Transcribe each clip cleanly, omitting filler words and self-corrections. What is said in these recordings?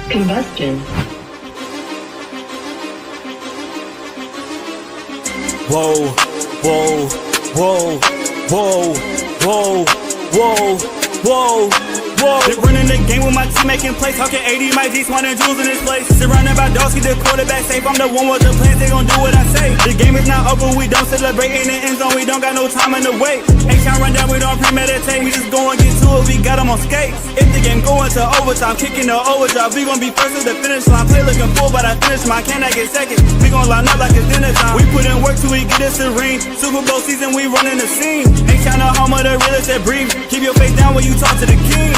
Combustion. Whoa, whoa, whoa, whoa, whoa, whoa, whoa, whoa. They running the game with my team making plays. Talking 80, my G's, wanting jewels in this place. Surrounded by dogs, keep the quarterback safe. I'm the one with the plans, they gon' do what I say. The game is not over, we don't celebrate. In the end zone, we don't got no time in the wait. H-Town run down, we don't premeditate. We just go and get to it, we got them on skates. If the game going to overtime, kicking the overdrive, we gon' be first at the finish line. Play looking full, but I finish mine, can I get second? We gon' line up like it's dinner time. We put in work till we get us a ring. Super Bowl season, we running the scene. H-Town the home of the realest that breathe. Keep your face down when you talk to the king.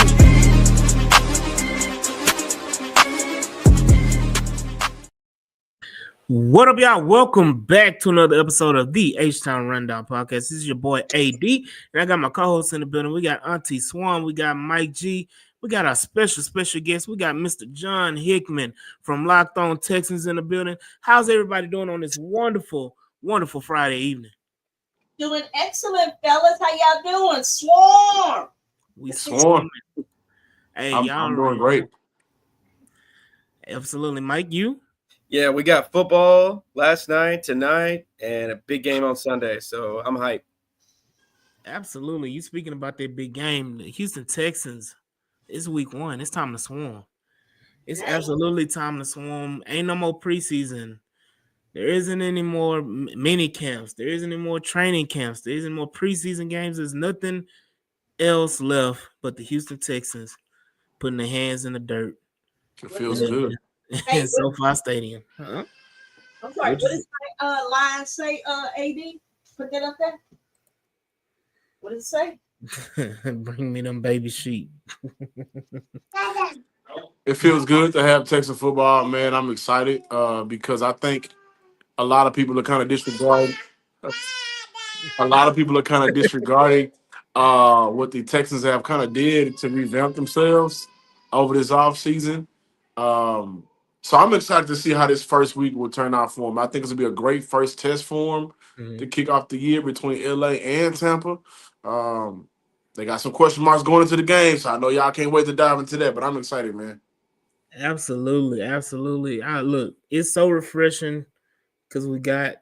What up, y'all? Welcome back to another episode of the H-Town Rundown Podcast. This is your boy AD, and I got my co-hosts in the building. We got Auntie Swan, we got Mike G, we got our special guest. We got Mr. John Hickman from Locked On Texans in the building. How's everybody doing on this wonderful Friday evening? Doing excellent, fellas. How y'all doing? Swarm. We swarm. Hey, I'm doing great. Absolutely, Mike. You? Yeah, we got football last night, tonight, and a big game on Sunday, so I'm hyped. Absolutely. You speaking about that big game, the Houston Texans. It's week 1. It's time to swarm. It's absolutely time to swarm. Ain't no more preseason. There isn't any more mini camps. There isn't any more training camps. There isn't more preseason games. There's nothing else left but the Houston Texans putting their hands in the dirt. It feels good. In SoFi Stadium. Huh? I'm sorry. What does my line say, AD? Put that up there. What does it say? Bring me them baby sheep. It feels good to have Texas football, man. I'm excited because I think a lot of people are kind of disregarding. What the Texans have kind of did to revamp themselves over this offseason. So I'm excited to see how this first week will turn out for them. I think it's going to be a great first test for them to kick off the year between LA and Tampa. They got some question marks going into the game, so I know y'all can't wait to dive into that, but I'm excited, man. Absolutely. Look, it's so refreshing because we got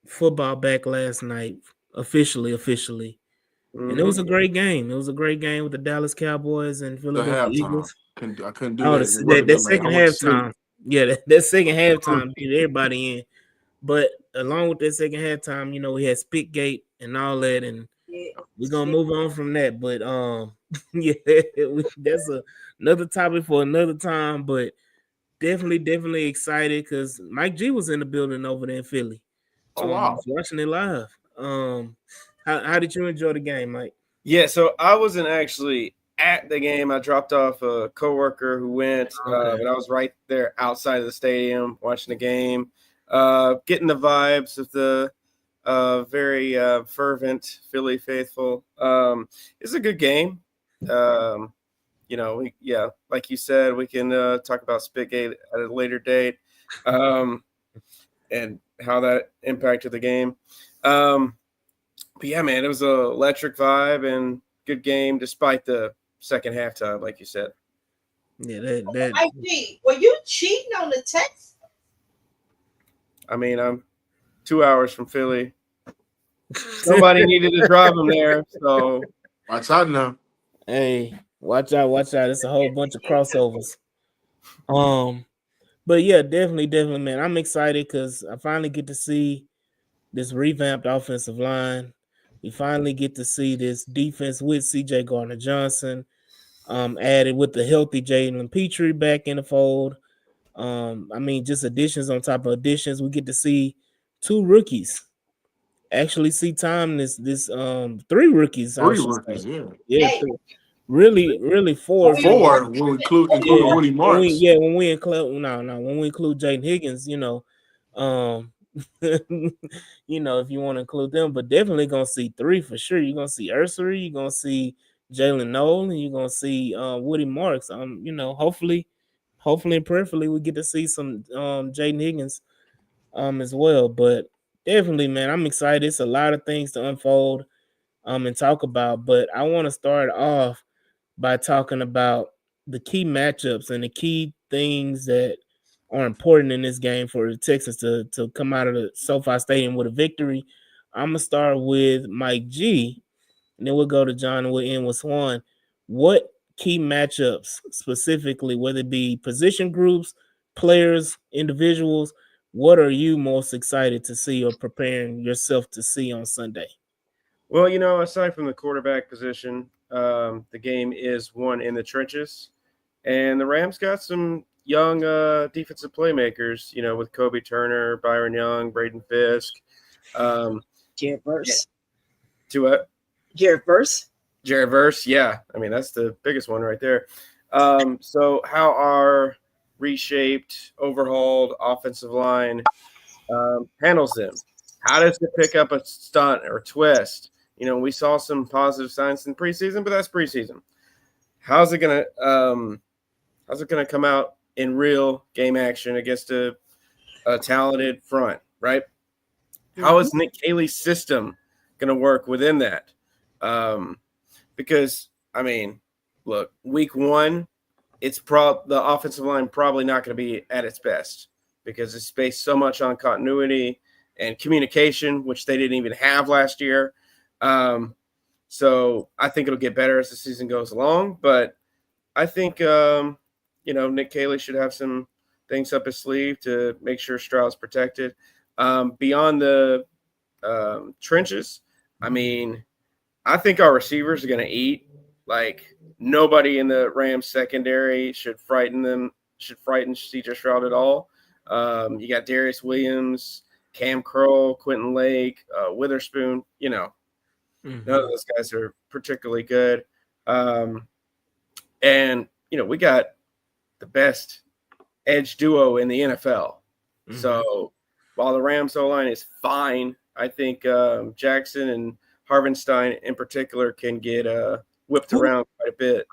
football back last night, officially. And it was a great game. It was a great game with the Dallas Cowboys and Philadelphia Eagles. I couldn't do that. That second halftime. Yeah, that second halftime beat everybody in. But along with that second halftime, we had Spitgate and all that, and we're gonna move on from that. But that's another topic for another time. But definitely excited because Mike G was in the building over there in Philly. Oh wow, watching it live. How did you enjoy the game, Mike? Yeah, so I wasn't actually at the game. I dropped off a coworker who went, but I was right there outside of the stadium watching the game, getting the vibes of the very fervent Philly faithful. It's a good game. Like you said, we can talk about Spitgate at a later date, and how that impacted the game. But yeah, man, it was an electric vibe and good game despite the second halftime, like you said. Yeah, that. IG, were you cheating on the text? I mean, I'm 2 hours from Philly. Somebody needed to drive them there, so watch out now. Hey, watch out! It's a whole bunch of crossovers. But yeah, definitely, man. I'm excited because I finally get to see this revamped offensive line. We finally get to see this defense with C.J. Gardner-Johnson, added with the healthy Jalen Petrie back in the fold. Just additions on top of additions. We get to see 2 rookies. Actually, see time this 3 rookies. 3 rookies, yeah. Really 4. 4 when we include Woody Marks. When we include Jaden Higgins, if you want to include them, but definitely gonna see 3 for sure. You're gonna see Ursery, you're gonna see Jalen Nolan, you're gonna see Woody Marks. Hopefully and prayerfully we get to see some Jaden Higgins as well. But definitely, man, I'm excited. It's a lot of things to unfold and talk about, but I want to start off by talking about the key matchups and the key things that are important in this game for the Texans to come out of the SoFi Stadium with a victory. I'm gonna start with Mike G, and then we'll go to John and we'll end with Swan. What key matchups specifically, whether it be position groups, players, individuals, what are you most excited to see or preparing yourself to see on Sunday? Well, aside from the quarterback position, the game is won in the trenches, and the Rams got some young defensive playmakers. With Kobe Turner, Byron Young, Braden Fisk, Jared Verse. to what? Jared Verse. Jared Verse, yeah. I mean, that's the biggest one right there. So how our reshaped, overhauled offensive line handles them? How does it pick up a stunt or twist? We saw some positive signs in preseason, but that's preseason. How's it gonna come out in real game action against a talented front, right? How is Nick Caley's system gonna work within that? Because I mean, look, week one, the offensive line probably not going to be at its best because it's based so much on continuity and communication, which they didn't even have last year. So I think it'll get better as the season goes along. But I think Nick Caley should have some things up his sleeve to make sure Stroud's protected. Beyond the trenches, I mean, I think our receivers are going to eat. Like, nobody in the Rams secondary should frighten CJ Stroud at all. You got Darius Williams, Cam Curl, Quentin Lake, Witherspoon. None of those guys are particularly good. And we got the best edge duo in the NFL. So while the Rams O-line is fine, I think Jackson and Harvenstein in particular can get whipped around quite a bit.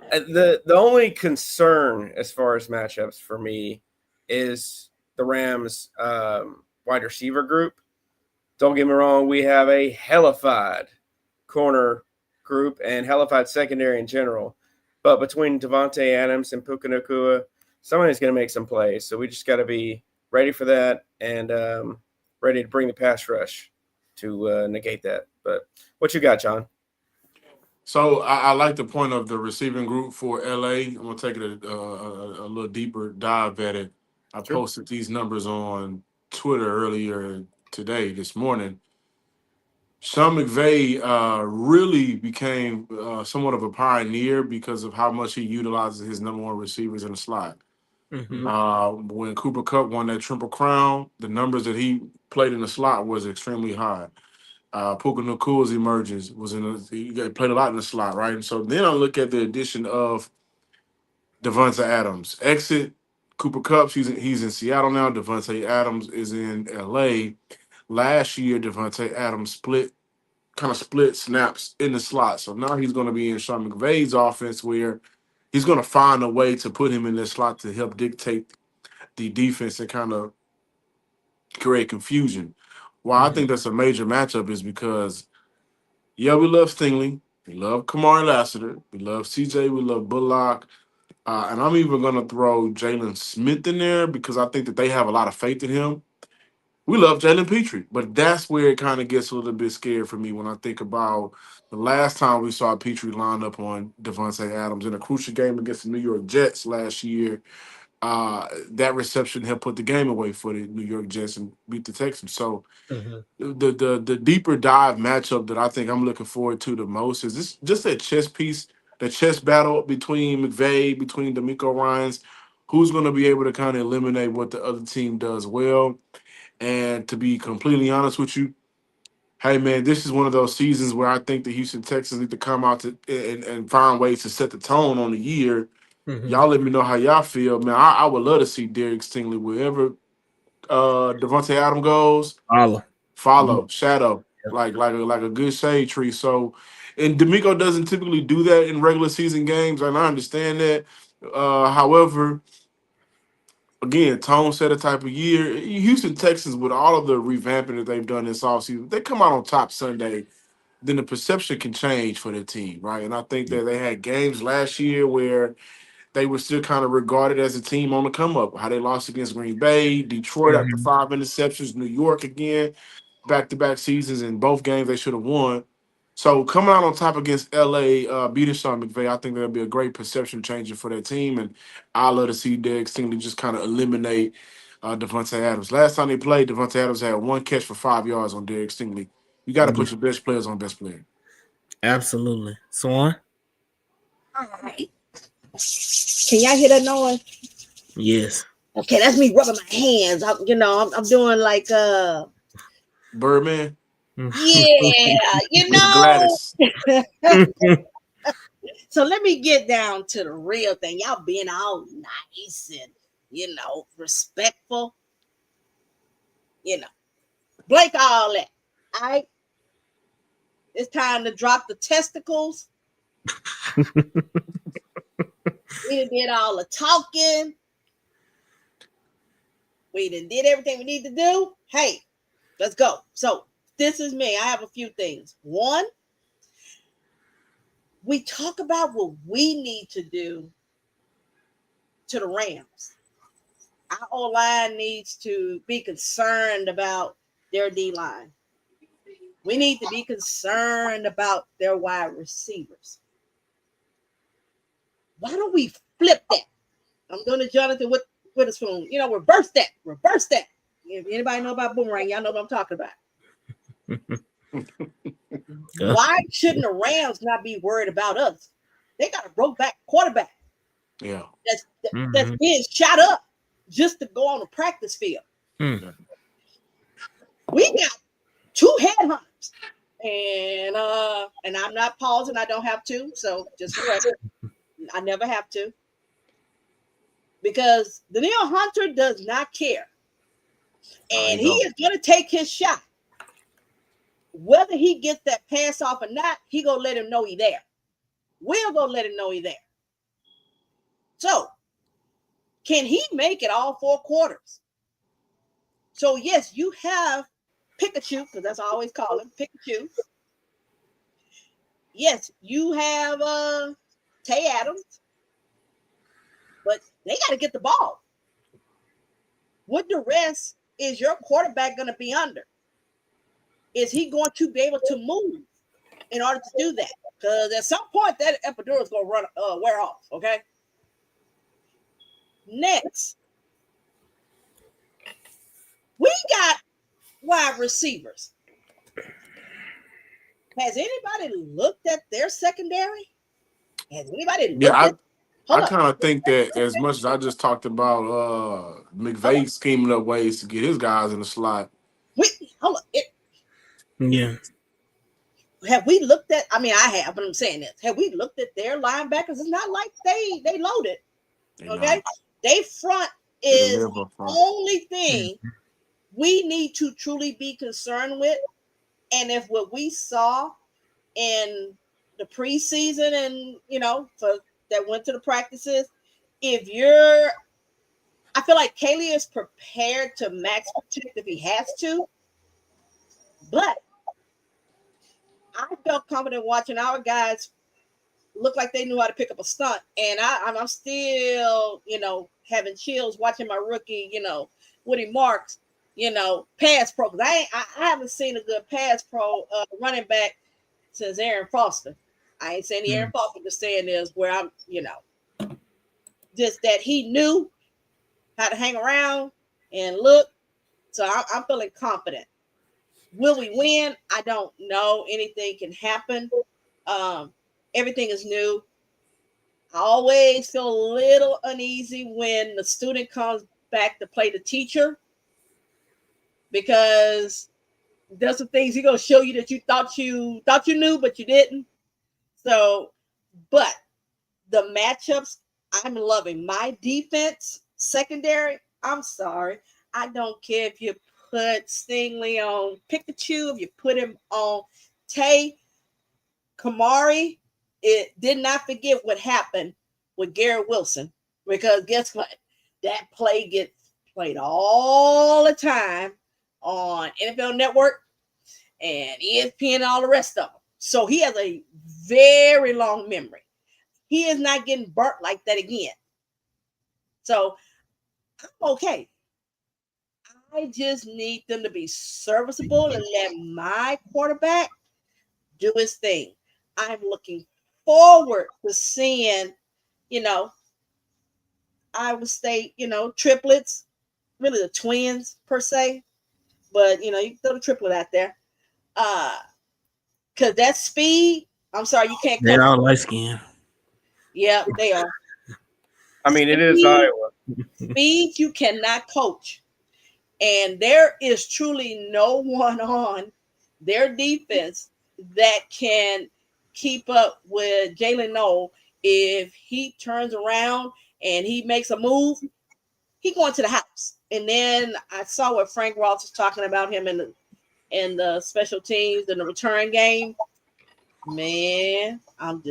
The only concern as far as matchups for me is the Rams wide receiver group. Don't get me wrong, we have a hellified corner group and hellified secondary in general. But between Devontae Adams and Puka Nacua, somebody's going to make some plays. So we just got to be ready for that and ready to bring the pass rush to negate that. But what you got, John? So I like the point of the receiving group for LA. I'm gonna take it a little deeper dive at it. I posted these numbers on Twitter earlier this morning. Sean McVay really became somewhat of a pioneer because of how much he utilizes his number one receivers in the slot. When Cooper Kupp won that Triple Crown, the numbers that he played in the slot was extremely high. Puka Nakua's emergence he played a lot in the slot, right? And so then I look at the addition of Devontae Adams. Exit Cooper Kupp, he's in Seattle now. Devontae Adams is in LA. Last year, Devontae Adams split snaps in the slot. So now he's going to be in Sean McVay's offense where he's going to find a way to put him in this slot to help dictate the defense and kind of create confusion. Why I think that's a major matchup is because, we love Stingley, we love Kamari Lassiter, we love CJ, we love Bullock, and I'm even going to throw Jalen Smith in there because I think that they have a lot of faith in him. We love Jalen Petrie, but that's where it kind of gets a little bit scared for me when I think about the last time we saw Petrie line up on Devontae Adams in a crucial game against the New York Jets last year. That reception helped put the game away for the New York Jets and beat the Texans. So the deeper dive matchup that I think I'm looking forward to the most is this just that chess piece, the chess battle between McVay, between D'Amico Ryans, who's going to be able to kind of eliminate what the other team does well. And to be completely honest with you, hey, man, this is one of those seasons where I think the Houston Texans need to come out and find ways to set the tone on the year. Y'all let me know how y'all feel, man. I would love to see Derek Stingley wherever Devontae Adams goes. Follow, shadow, like a good shade tree. So, and D'Amico doesn't typically do that in regular season games, and I understand that. However, again, tone set a type of year. Houston Texans, with all of the revamping that they've done this offseason, they come out on top Sunday. then the perception can change for the team, right? And I think that they had games last year where they were still kind of regarded as a team on the come up. How they lost against Green Bay, Detroit after 5 interceptions, New York again, back-to-back seasons. In both games they should have won. So coming out on top against LA, beating Sean McVay, I think that'll be a great perception changer for that team. And I love to see Derek Stingley just kind of eliminate Devontae Adams. Last time they played, Devontae Adams had 1 catch for 5 yards on Derek Stingley. You got to put your best players on best player. Absolutely. Swan? All right. Can y'all hear that noise? Yes. Okay, that's me rubbing my hands. I'm doing like Birdman? yeah, Gladys. So let me get down to the real thing. Y'all being all nice and respectful. Blake all that. All right. It's time to drop the testicles. We done did all the talking. We done did everything we need to do. Hey, let's go. So this is me. I have a few things. One, we talk about what we need to do to the Rams. Our O-line needs to be concerned about their D-line. We need to be concerned about their wide receivers. Why don't we flip that? I'm doing it, Jonathan, with a spoon. Reverse that. Reverse that. If anybody know about boomerang, y'all know what I'm talking about. Why shouldn't the Rams not be worried about us? They got a broke back quarterback. Yeah. That's being shot up just to go on the practice field. We got 2 headhunters. And I'm not pausing. I don't have to. So just for record, I never have to. Because Danielle Hunter does not care. And he is going to take his shot. Whether he gets that pass off or not, he going to let him know he's there. We're going to let him know he's there. So, can he make it all 4 quarters? So, yes, you have Pikachu, because that's what I always call him, Pikachu. Yes, you have Tay Adams. But they got to get the ball. What duress is your quarterback going to be under? Is he going to be able to move in order to do that? Because at some point, that epidural is going to wear off, okay? Next, we got wide receivers. Has anybody looked at their secondary? Has anybody looked at I kind of think that as much as I just talked about McVay scheming up ways to get his guys in the slot. Yeah. Have we looked at? I mean, I have, but I'm saying this. Have we looked at their linebackers? It's not like they loaded. Okay, they front is the only thing we need to truly be concerned with. And if what we saw in the preseason and for that went to the practices, I feel like Kaylee is prepared to max protect if he has to, but I felt confident watching our guys look like they knew how to pick up a stunt, and I'm still having chills watching my rookie Woody Marks pass pro, because I haven't seen a good pass pro running back since Aaron Foster. I ain't saying Aaron Foster, just saying is where I'm just that he knew how to hang around and look. So I'm feeling confident. Will we win? I don't know. Anything can happen. Everything is new. I always feel a little uneasy when the student comes back to play the teacher, because there's some things he's gonna show you that you thought you knew, but you didn't. So, but the matchups, I'm loving. My defense secondary, I'm sorry. I don't care if you put Stingley on Pikachu, if you put him on Tay. Kamari, it did not forget what happened with Garrett Wilson, because guess what? That play gets played all the time on NFL Network and ESPN and all the rest of them. So he has a very long memory. He is not getting burnt like that again. So I'm okay. I just need them to be serviceable and let my quarterback do his thing. I'm looking forward to seeing, Iowa State, triplets, really the twins per se, but you can throw the triplet out there. Because that speed, I'm sorry, you can't They're coach. all light skinned. Yeah, they are. I mean, it is Iowa. Speed you cannot coach. And there is truly no one on their defense that can keep up with Jalen Noel. If he turns around and he makes a move, he going to the house. And then I saw what Frank Ross was talking about him in the special teams in the return game. Man, I'm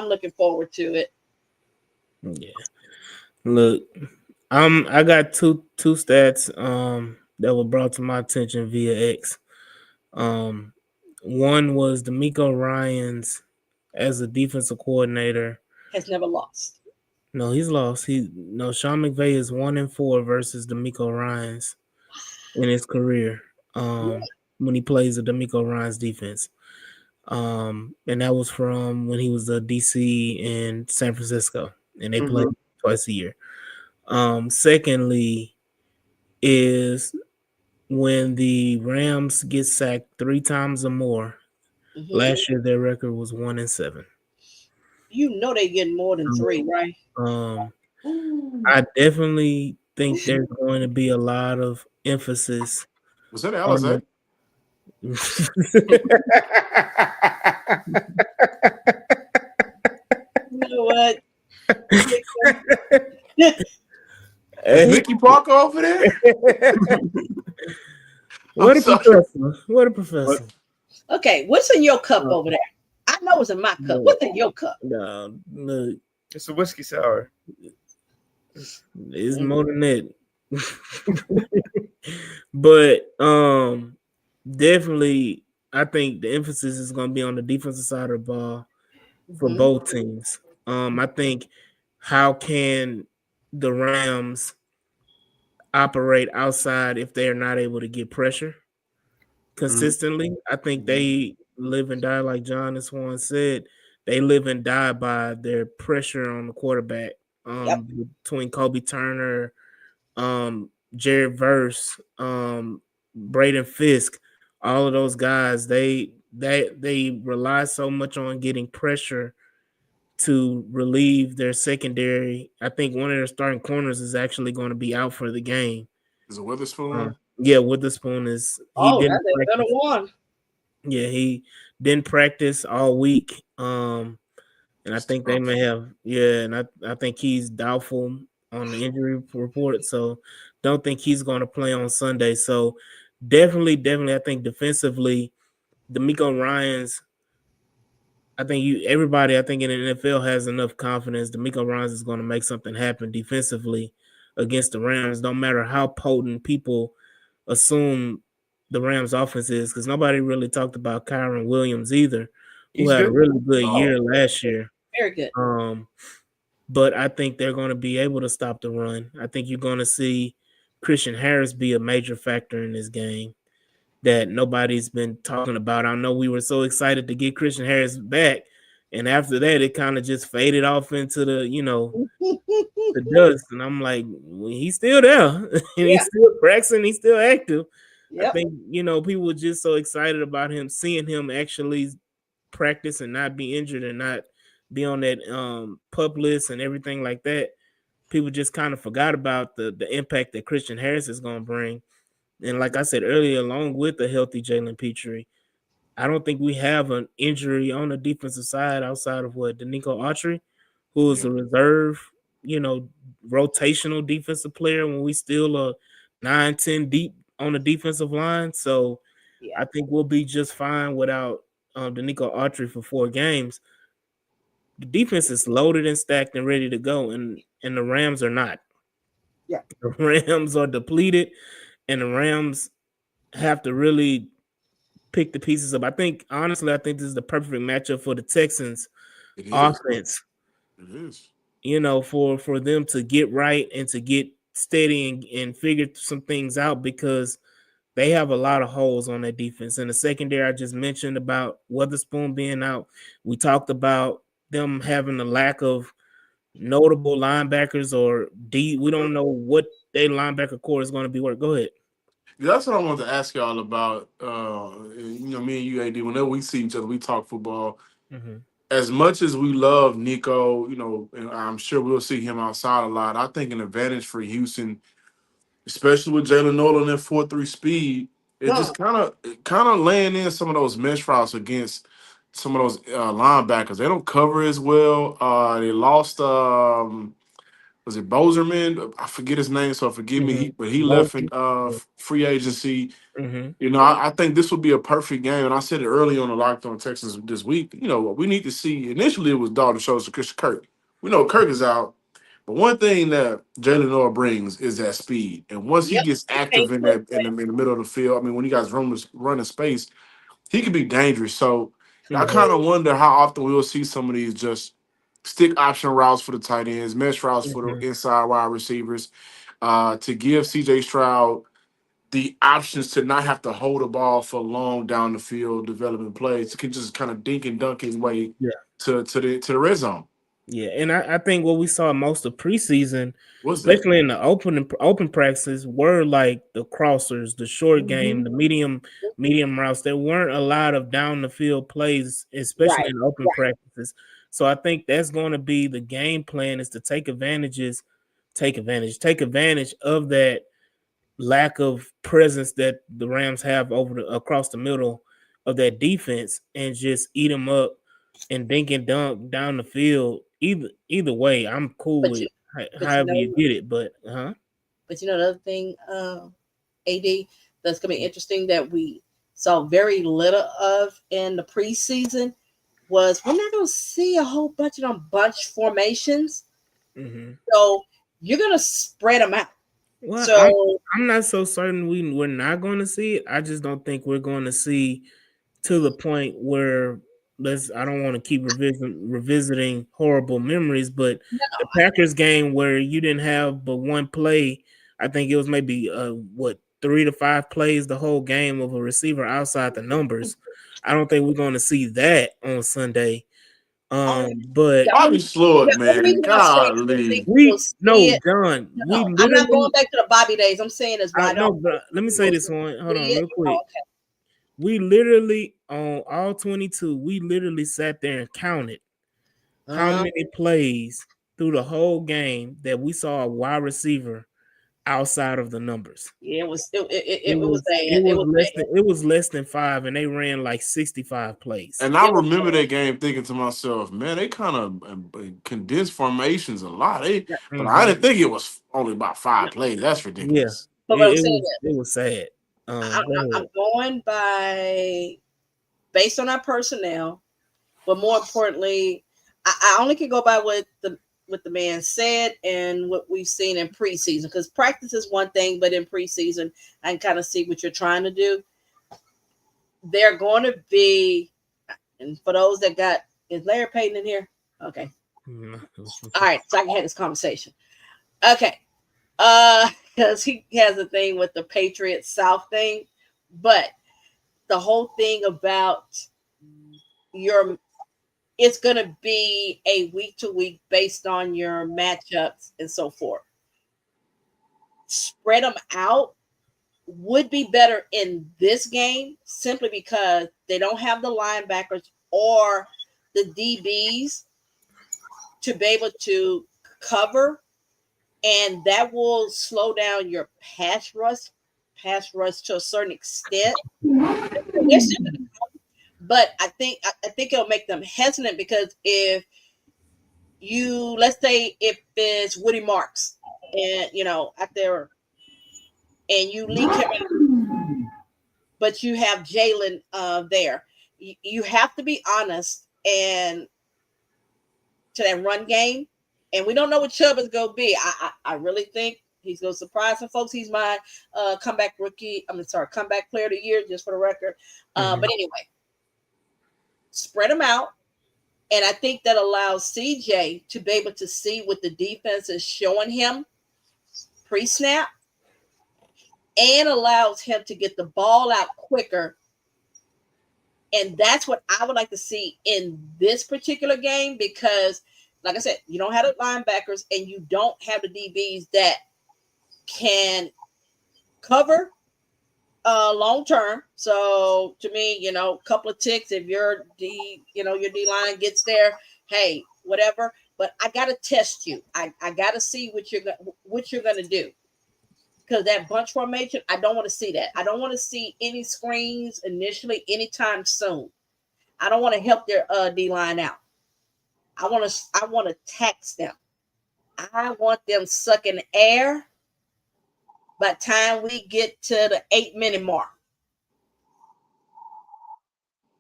looking forward to it. Yeah. Look, I got two stats that were brought to my attention via X. One was D'Amico Ryans as a defensive coordinator has never lost. No, he's lost. Sean McVay is 1-4 versus D'Amico Ryans in his career. When he plays the D'Amico Ryans defense. And that was from when he was the DC in San Francisco, and they played twice a year. Secondly, is when the Rams get sacked 3 times or more. Last year, their record was 1-7. They get more than 3, right? I definitely think there's going to be a lot of emphasis. Was that Alizé? You know what? Is Mickey Parker over there? What a professor. Okay, what's in your cup over there? I know it's in my cup. What's in your cup? No, look. It's a whiskey sour. It's more than that. But definitely I think the emphasis is going to be on the defensive side of the ball for both teams. I think how can the Rams operate outside if they are not able to get pressure consistently? I think they live and die, like John and Swan said. They live and die by their pressure on the quarterback. Between Kobe Turner, Jared Verse, Braden Fisk, all of those guys, they rely so much on getting pressure to relieve their secondary. I think one of their starting corners is actually going to be out for the game. Is it Witherspoon? Yeah, Witherspoon is. That's a better one. Yeah, he didn't practice all week. And I think they may have. Yeah, and I think he's doubtful on the injury report. So don't think he's going to play on Sunday. So definitely, I think defensively, D'Amico Ryans. I think everybody in the NFL has enough confidence. D'Amico Ryans is going to make something happen defensively against the Rams, no matter how potent people assume the Rams offense is, because nobody really talked about Kyron Williams either, who had a really good year last year. Very good. But I think they're going to be able to stop the run. I think you're going to see Christian Harris be a major factor in this game that nobody's been talking about. I know we were so excited to get Christian Harris back, and after that, it kind of just faded off into the, the dust. And I'm like, well, he's still there, and he's still practicing, he's still active. I think, people were just so excited about him, seeing him actually practice and not be injured and not be on that pup list and everything like that. People just kind of forgot about the impact that Christian Harris is going to bring. And like I said earlier, along with the healthy Jalen Petrie, I don't think we have an injury on the defensive side outside of Danico Autry, who is a reserve, rotational defensive player when we still are 9-10 deep on the defensive line. So I think we'll be just fine without Danico Autry for 4 games. The defense is loaded and stacked and ready to go, and the Rams are not. Yeah. The Rams are depleted, and the Rams have to really pick the pieces up. I think this is the perfect matchup for the Texans It is. offense. It is. For them to get right and to get steady and figure some things out, because they have a lot of holes on that defense. In the secondary, I just mentioned about Witherspoon being out. We talked about them having a lack of notable linebackers or D. We don't know what their linebacker core is going to be. Go ahead. That's what I wanted to ask y'all about. Me and you, AD, whenever we see each other, we talk football. Mm-hmm. As much as we love Nico, and I'm sure we'll see him outside a lot. I think an advantage for Houston, especially with Jalen Nolan at 4.3 speed, is just kind of laying in some of those mesh routes against some of those linebackers. They don't cover as well. They lost. Was it Boserman? I forget his name, so forgive me. But he left in free agency. Mm-hmm. I think this would be a perfect game. And I said it early on the Locked On Texans this week. We need to see. Initially, it was Dalton Schultz and Christian Kirk. We know Kirk is out. But one thing that Jalen Noah brings is that speed. And once he gets active in the middle of the field, I mean, when you guys run in space, he can be dangerous. So I kind of wonder how often we'll see some of these just stick option routes for the tight ends, mesh routes for the inside wide receivers, to give CJ Stroud the options to not have to hold the ball for long down the field, developing plays. He can just kind of dink and dunk his way to the red zone. Yeah, and I think what we saw most of preseason, What's especially that? in the open practices, were like the crossers, the short game, the medium routes. There weren't a lot of down the field plays, especially in open practices. So I think that's going to be the game plan, is to take advantage of that lack of presence that the Rams have across the middle of that defense, and just eat them up and dink and dunk down the field. Either way, I'm cool with however you get it. But But the other thing, AD, that's gonna be interesting that we saw very little of in the preseason was we're not gonna see a whole bunch of them bunch formations. So you're gonna spread them out. Well, so I'm not so certain we're not going to see it. I just don't think we're going to see to the point where I don't want to keep revisiting horrible memories, but the Packers game where you didn't have but one play, I think it was maybe 3 to 5 plays the whole game of a receiver outside the numbers. I don't think we're going to see that on Sunday. But I'll be slow it, man. Golly. John. I'm not going back to the Bobby days. I'm saying this. Let me say this one. Hold on, real quick. We literally on all 22. We literally sat there and counted how many plays through the whole game that we saw a wide receiver outside of the numbers. Yeah, it was bad. It was less than 5, and they ran like 65 plays. And I remember that game thinking to myself, man, they kind of condensed formations a lot. But I didn't think it was only about 5 plays. That's ridiculous. Yeah, it was sad. I'm going based on our personnel, but more importantly, I only can go by what the man said and what we've seen in preseason, because practice is one thing, but in preseason, I can kind of see what you're trying to do. They're going to be, and for those that is Larry Payton in here? Okay. All right, so I can have this conversation. Okay. Because he has a thing with the Patriots South thing, but the whole thing about it's going to be a week to week based on your matchups and so forth. Spread them out would be better in this game, simply because they don't have the linebackers or the DBs to be able to cover, and that will slow down your pass rush to a certain extent. But I think it'll make them hesitant, because if let's say if it's Woody Marks and out there, and you leak him out, but you have Jalen there, you have to be honest and to that run game. And we don't know what Chubb is going to be. I really think He's going to surprise some folks. He's my comeback player of the year, just for the record. But anyway, spread them out. And I think that allows CJ to be able to see what the defense is showing him pre-snap, and allows him to get the ball out quicker. And that's what I would like to see in this particular game, because, like I said, you don't have the linebackers and you don't have the DBs that can cover long term. So to me, a couple of ticks, if your D line gets there, hey, whatever. But I got to test you. I got to see what you're going to do. Because that bunch formation, I don't want to see that. I don't want to see any screens initially anytime soon. I don't want to help their D line out. I want to tax them. I want them sucking air by the time we get to the 8-minute mark.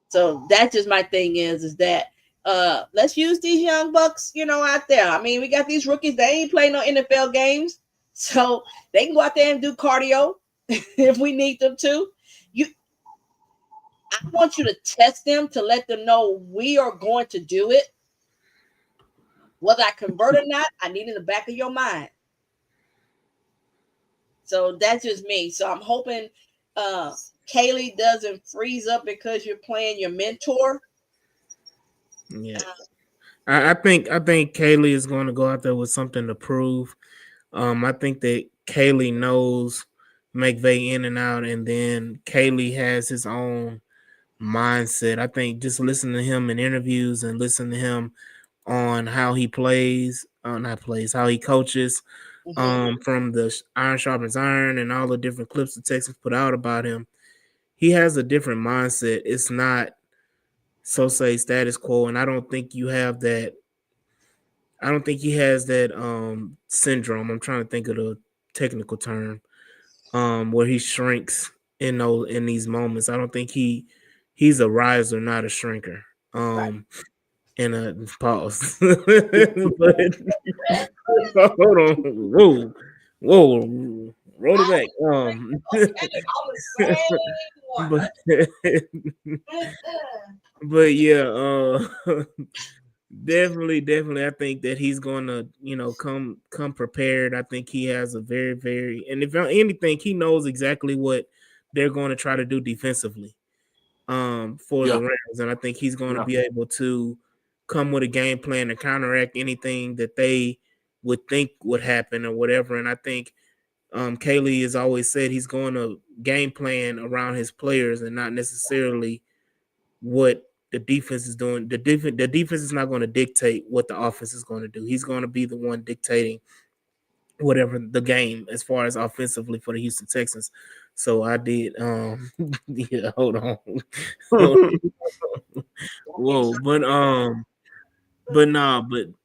So that's just my thing is that let's use these young bucks, out there. I mean, we got these rookies. They ain't playing no NFL games. So they can go out there and do cardio if we need them to. I want you to test them to let them know we are going to do it. Whether I convert or not, I need in the back of your mind. So that's just me. So I'm hoping Kaylee doesn't freeze up because you're playing your mentor. Yeah. I think Kaylee is going to go out there with something to prove. I think that Kaylee knows McVay in and out, and then Kaylee has his own mindset. I think just listen to him in interviews and listen to him on how he plays, how he coaches, from the Iron Sharpens Iron and all the different clips the Texans put out about him. He has a different mindset. It's not status quo, and I don't think you have that. I don't think he has that syndrome. I'm trying to think of the technical term, where he shrinks in these moments. I don't think he's a riser, not a shrinker. And a pause. But hold on. Whoa. Roll it back. But yeah, definitely I think that he's gonna come prepared. I think he has a very, very, and if anything, he knows exactly what they're going to try to do defensively for the Rams, and I think he's going to be able to come with a game plan to counteract anything that they would think would happen or whatever. And I think Kaylee has always said he's going to game plan around his players and not necessarily what the defense is doing. The defense is not going to dictate what the offense is going to do. He's going to be the one dictating whatever the game as far as offensively for the Houston Texans. So I did yeah, hold on. Whoa, but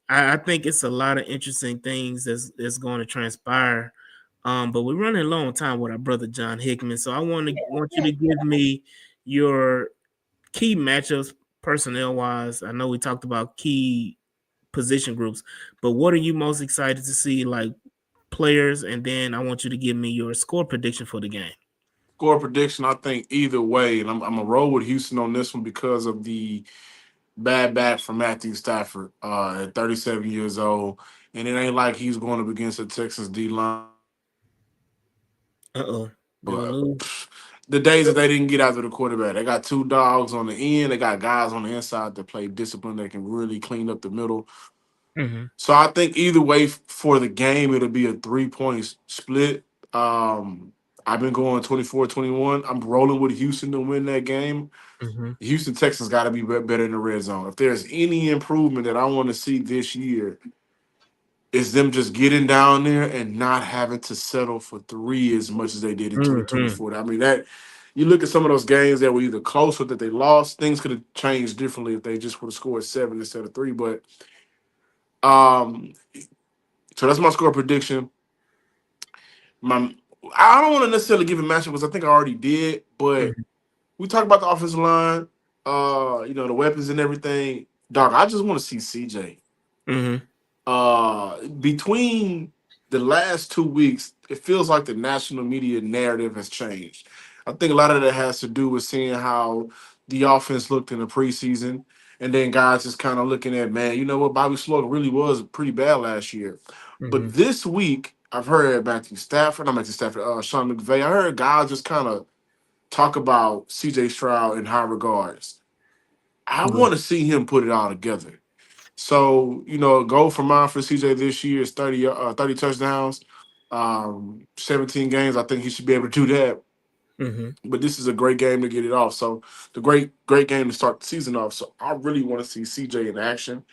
I think it's a lot of interesting things that's going to transpire. But we're running low on time with our brother John Hickman. So I want you to give me your key matchups personnel wise. I know we talked about key position groups, but what are you most excited to see, like players? And then I want you to give me your score prediction for the game. Score prediction, I think either way, and I'm gonna roll with Houston on this one because of the bad back from Matthew Stafford at 37 years old, and it ain't like he's going up against the Texans D line. But the days that they didn't get after the quarterback, they got two dogs on the end. They got guys on the inside that play discipline. They can really clean up the middle. Mm-hmm. So I think either way for the game, it'll be a 3-point split. I've been going 24-21. I'm rolling with Houston to win that game. Mm-hmm. Houston Texans got to be better in the red zone. If there's any improvement that I want to see this year, is them just getting down there and not having to settle for 3 as much as they did in 2024. I mean, that you look at some of those games that were either close or that they lost, things could have changed differently if they just would have scored 7 instead of 3. But so that's my score prediction. I don't want to necessarily give a matchup because I think I already did, but we talk about the offensive line, the weapons and everything. Dog, I just want to see CJ. Mm-hmm. Between the last 2 weeks, it feels like the national media narrative has changed. I think a lot of that has to do with seeing how the offense looked in the preseason. And then guys just kind of looking at, man, you know what? Bobby Sloan really was pretty bad last year. But this week, I've heard Sean McVay. I heard guys just kind of talk about CJ Stroud in high regards. I want to see him put it all together. So, goal for mine for CJ this year is 30 touchdowns, 17 games. I think he should be able to do that. But this is a great game to get it off. So the great game to start the season off. So I really want to see CJ in action.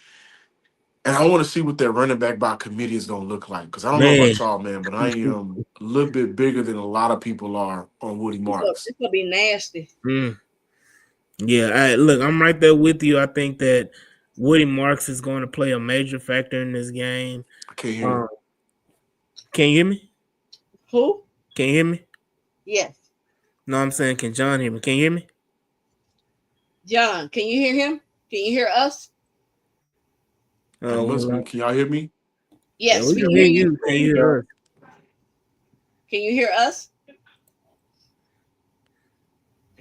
And I want to see what their running back by committee is going to look like. Because I don't know about y'all, man, but I am a little bit bigger than a lot of people are on Woody Marks. It's going to be nasty. Yeah, look, I'm right there with you. I think that Woody Marks is going to play a major factor in this game. I can't hear you. Can you hear me? Who? Can you hear me? Yes. No, I'm saying, can John hear me? Can you hear me? John, can you hear him? Can you hear us? Can y'all hear me? Yes, we can hear you. Can you hear us? Can you hear us?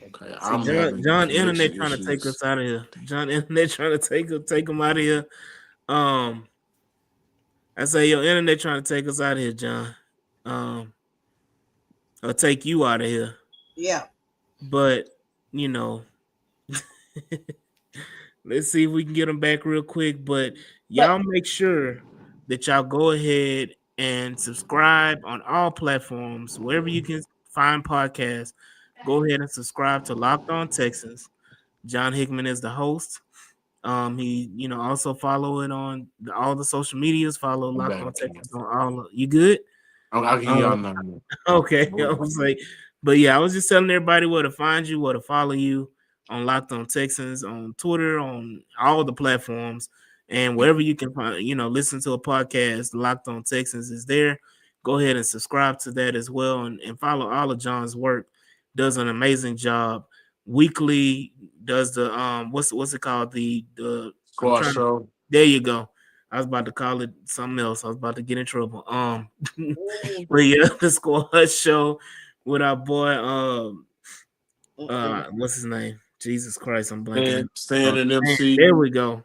Okay, John Internet trying to take us out of here. John Internet trying to take him out of here. I say your internet trying to take us out of here, John. Or take you out of here. Yeah. But let's see if we can get them back real quick. But y'all make sure that y'all go ahead and subscribe on all platforms, wherever you can find podcasts. Go ahead and subscribe to Locked On Texans. John Hickman is the host. He, also follow it on all the social medias. Follow Locked On Texans on all. You good? I can hear y'all now. Okay, I was like, but yeah, I was just telling everybody where to find you, where to follow you on Locked On Texans, on Twitter, on all the platforms, and wherever you can find, listen to a podcast. Locked On Texans is there. Go ahead and subscribe to that as well, and follow all of John's work. Does an amazing job. Weekly does the what's it called, the Squad show. There you go. I was about to call it something else. I was about to get in trouble. But yeah, the Squad show with our boy what's his name? Jesus Christ, I'm blanking. Stan and MC. There we go.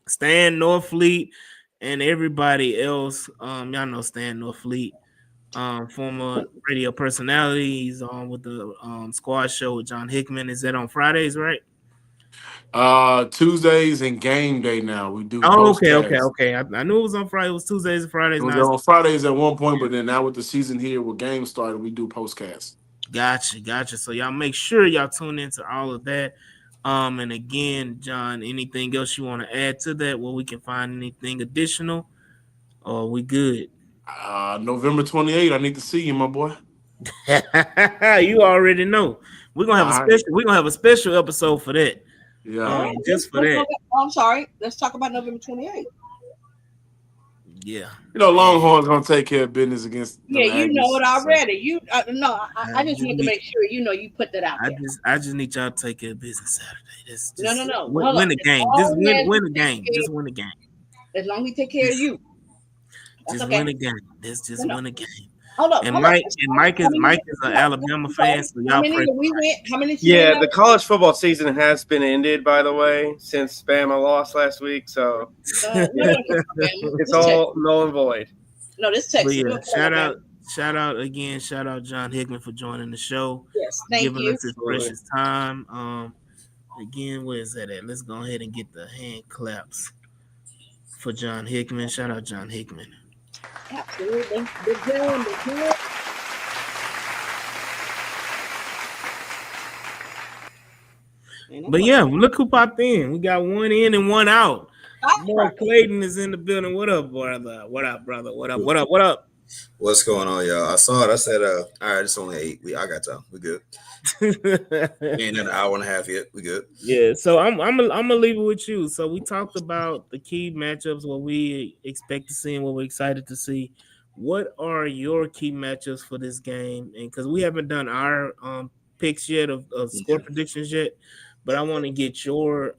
Stan Norfleet and everybody else. Y'all know Stan Norfleet. Former radio personality. He's on with the Squad show with John Hickman. Is that on Fridays, right? Tuesdays and game day now. We do. Okay. I knew it was on Friday. It was Tuesdays and Fridays. It was on Fridays at one point, but then now with the season here, with games started, we do postcast. Gotcha. So y'all make sure y'all tune into all of that. And again, John, anything else you want to add to that? Where we can find anything additional? Or we good? November 28th. I need to see you, my boy. You already know. We're gonna have a special episode for that. Yeah. Just for that. I'm sorry. Let's talk about November 28th. Yeah. Longhorns gonna take care of business against. Yeah, you know it already. I just want to make sure you put that out there. I just need y'all to take care of business Saturday. No. Win the game. Just win the game. Just win the game. As long as we take care of you. Just win the game. Just win the game. Hold up. Mike is an Alabama fan, so y'all pray. How many? Yeah, the college football season has been ended, by the way, since Bama lost last week. So it's all null and void. No, this Texas. Yeah, shout out John Hickman for joining the show. Yes, thank giving you. us his precious time. Again, where is that at? Let's go ahead and get the hand claps for John Hickman. Shout out John Hickman. Absolutely. Good job. But yeah, look who popped in. We got one in and one out. Mark Clayton is in the building. What up, brother? What up, brother? What up? What's going on, y'all? I saw it. I said, all right, it's only 8. I got y'all. We good. Ain't an hour and a half yet. We good. Yeah, so I'm gonna leave it with you. So we talked about the key matchups, what we expect to see and what we're excited to see. What are your key matchups for this game? And because we haven't done our picks yet of score predictions yet, but I want to get your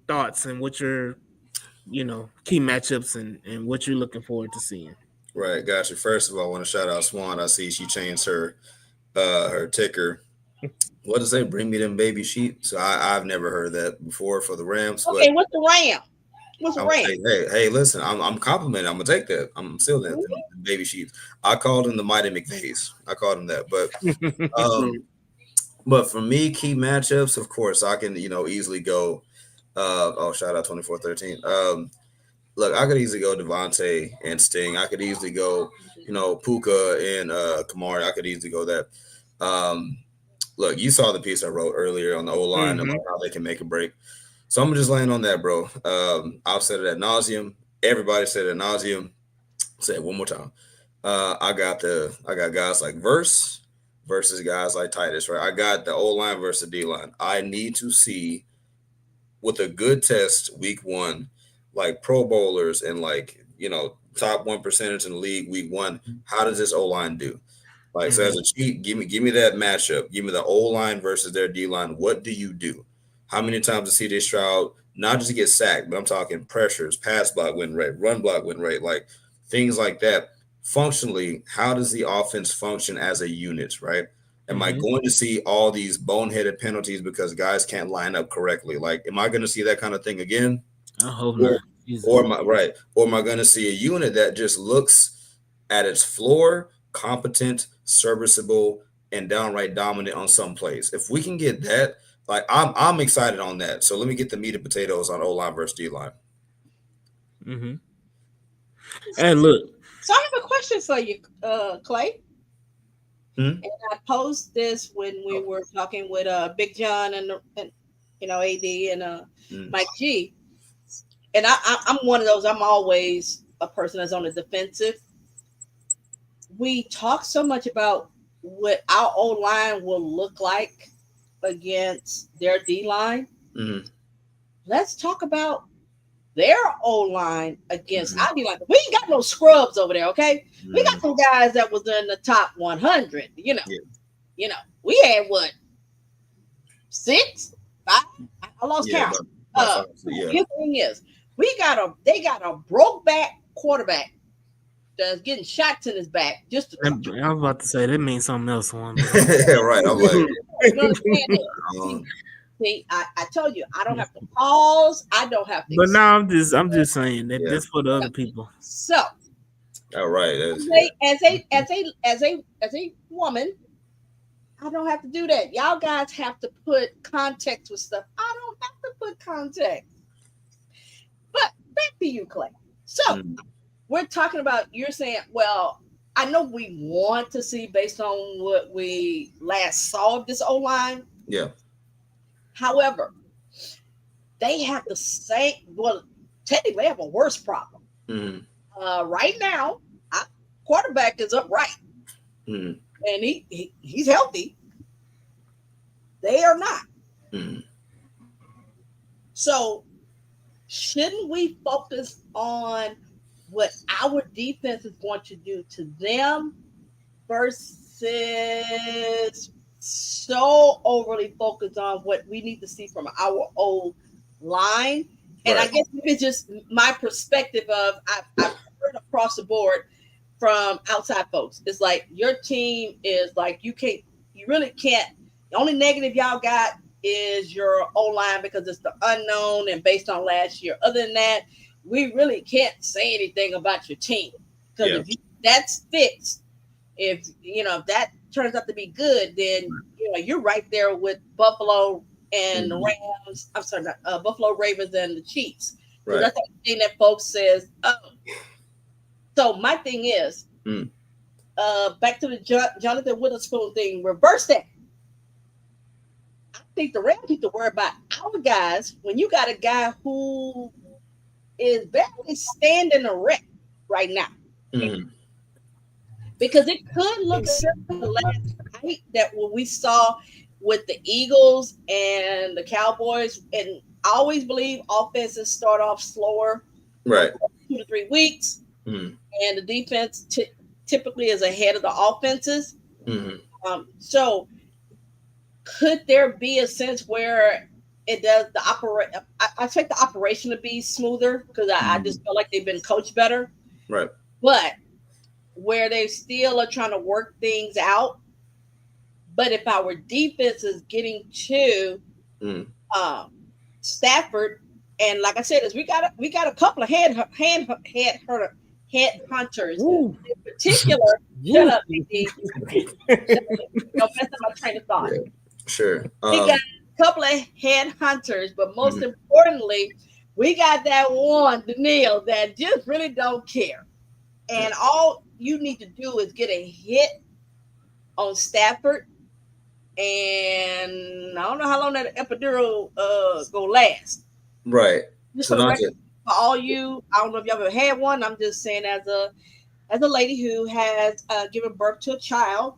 thoughts and what your key matchups and what you're looking forward to seeing. Right, gotcha. First of all, I want to shout out Swan. I see she changed her ticker. What does it say? Bring me them baby sheep. So I've never heard that before for the Rams. Okay, But what's the Ram? What's the I'm Ram? hey, listen, I'm complimenting. I'm gonna take that. I'm still that baby sheep. I called him the Mighty McVeigh. I called him that. But for me, key matchups, of course, I can easily go. Shout out 2413. Look, I could easily go Devontae and Sting. I could easily go, Puka and Kamari. I could easily go that. Look, you saw the piece I wrote earlier on the O line about how they can make a break. So I'm gonna just land on that, bro. I've said it ad nauseum. Everybody said it ad nauseum. Say it one more time. I got guys like versus guys like Titus, right? I got the O line versus D line. I need to see with a good test week 1, like Pro Bowlers and top 1% in the league week 1. How does this O line do? Like, so as a cheat, give me that matchup. Give me the O line versus their D line. What do you do? How many times does CJ Stroud not just get sacked, but I'm talking pressures, pass block win rate, run block win rate, like things like that. Functionally, how does the offense function as a unit, right? Am I going to see all these boneheaded penalties because guys can't line up correctly? Like, am I going to see that kind of thing again? I hope not. Or am I going to see a unit that just looks at its floor, competent, serviceable, and downright dominant on some plays? If we can get that, like I'm excited on that. So let me get the meat and potatoes on O line versus D line. And look, so I have a question for you, Clay. And I posed this when we were talking with Big John and AD and Mike G. And I'm one of those. I'm always a person that's on the defensive. We talk so much about what our O line will look like against their D line. Let's talk about their O line against our D line. We ain't got no scrubs over there, okay? We got some guys that was in the top 100. We had what 6, 5. I lost count. The thing is, they got a broke back quarterback that's getting shots in his back. Just I was about to say that means something else. One, right? I'm like, see, I told you I don't have to pause. I don't have to. But now I'm just saying that this for the other people. So, all right. As a woman, I don't have to do that. Y'all guys have to put context with stuff. I don't have to put context. But back to you, Clay. So we're talking about, you're saying, well, I know we want to see based on what we last saw of this O-line. Yeah. However, they have the same, well, technically they have a worse problem. Right now, quarterback is upright. And he's healthy. They are not. So shouldn't we focus on what our defense is going to do to them versus so overly focused on what we need to see from our old line? And I guess it's just my perspective of I've heard across the board from outside folks. It's like your team is like you really can't. The only negative y'all got is your O-line because it's the unknown and based on last year. Other than that, we really can't say anything about your team because if that's fixed, if that turns out to be good, then you're right there with Buffalo and the Rams. I'm sorry, Buffalo Ravens and the Chiefs. So that's the thing that folks says. Oh, so my thing is, back to the Jonathan Witherspoon thing. Reverse that. I think the Rams need to worry about our guys when you got a guy who is barely standing erect right now. Because it could look similar to last night that what we saw with the Eagles and the Cowboys. And I always believe offenses start off slower, right? 2 to 3 weeks, and the defense typically is ahead of the offenses. So could there be a sense where it does the operate. I expect the operation to be smoother because I just feel like they've been coached better. Right. But where they still are trying to work things out. But if our defense is getting to um, Stafford, and like I said, is we got a couple of head hunters Ooh. in particular. Shut up, BD. Don't mess up my train of thought. Yeah, sure. We got a couple of head hunters, but most importantly, we got that one, Daniil, that just really don't care. And all you need to do is get a hit on Stafford, and I don't know how long that epidural gonna last. Right. Just So for the not record, for all you, I don't know if y'all ever had one. I'm just saying, as a lady who has given birth to a child,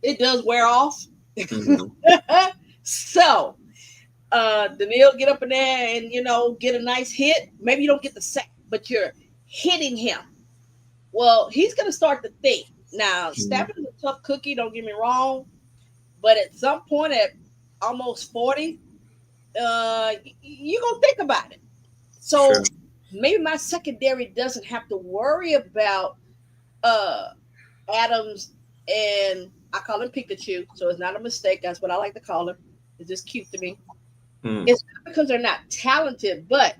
it does wear off. So, Daniil, get up in there and get a nice hit. Maybe you don't get the sack, but you're hitting him. Well, he's gonna start to think. Now, Stafford is a tough cookie. Don't get me wrong, but at some point, at almost 40, you're gonna think about it. So maybe my secondary doesn't have to worry about Adams, and I call him Pikachu, so it's not a mistake. That's what I like to call him. It's just cute to me. It's not because they're not talented, but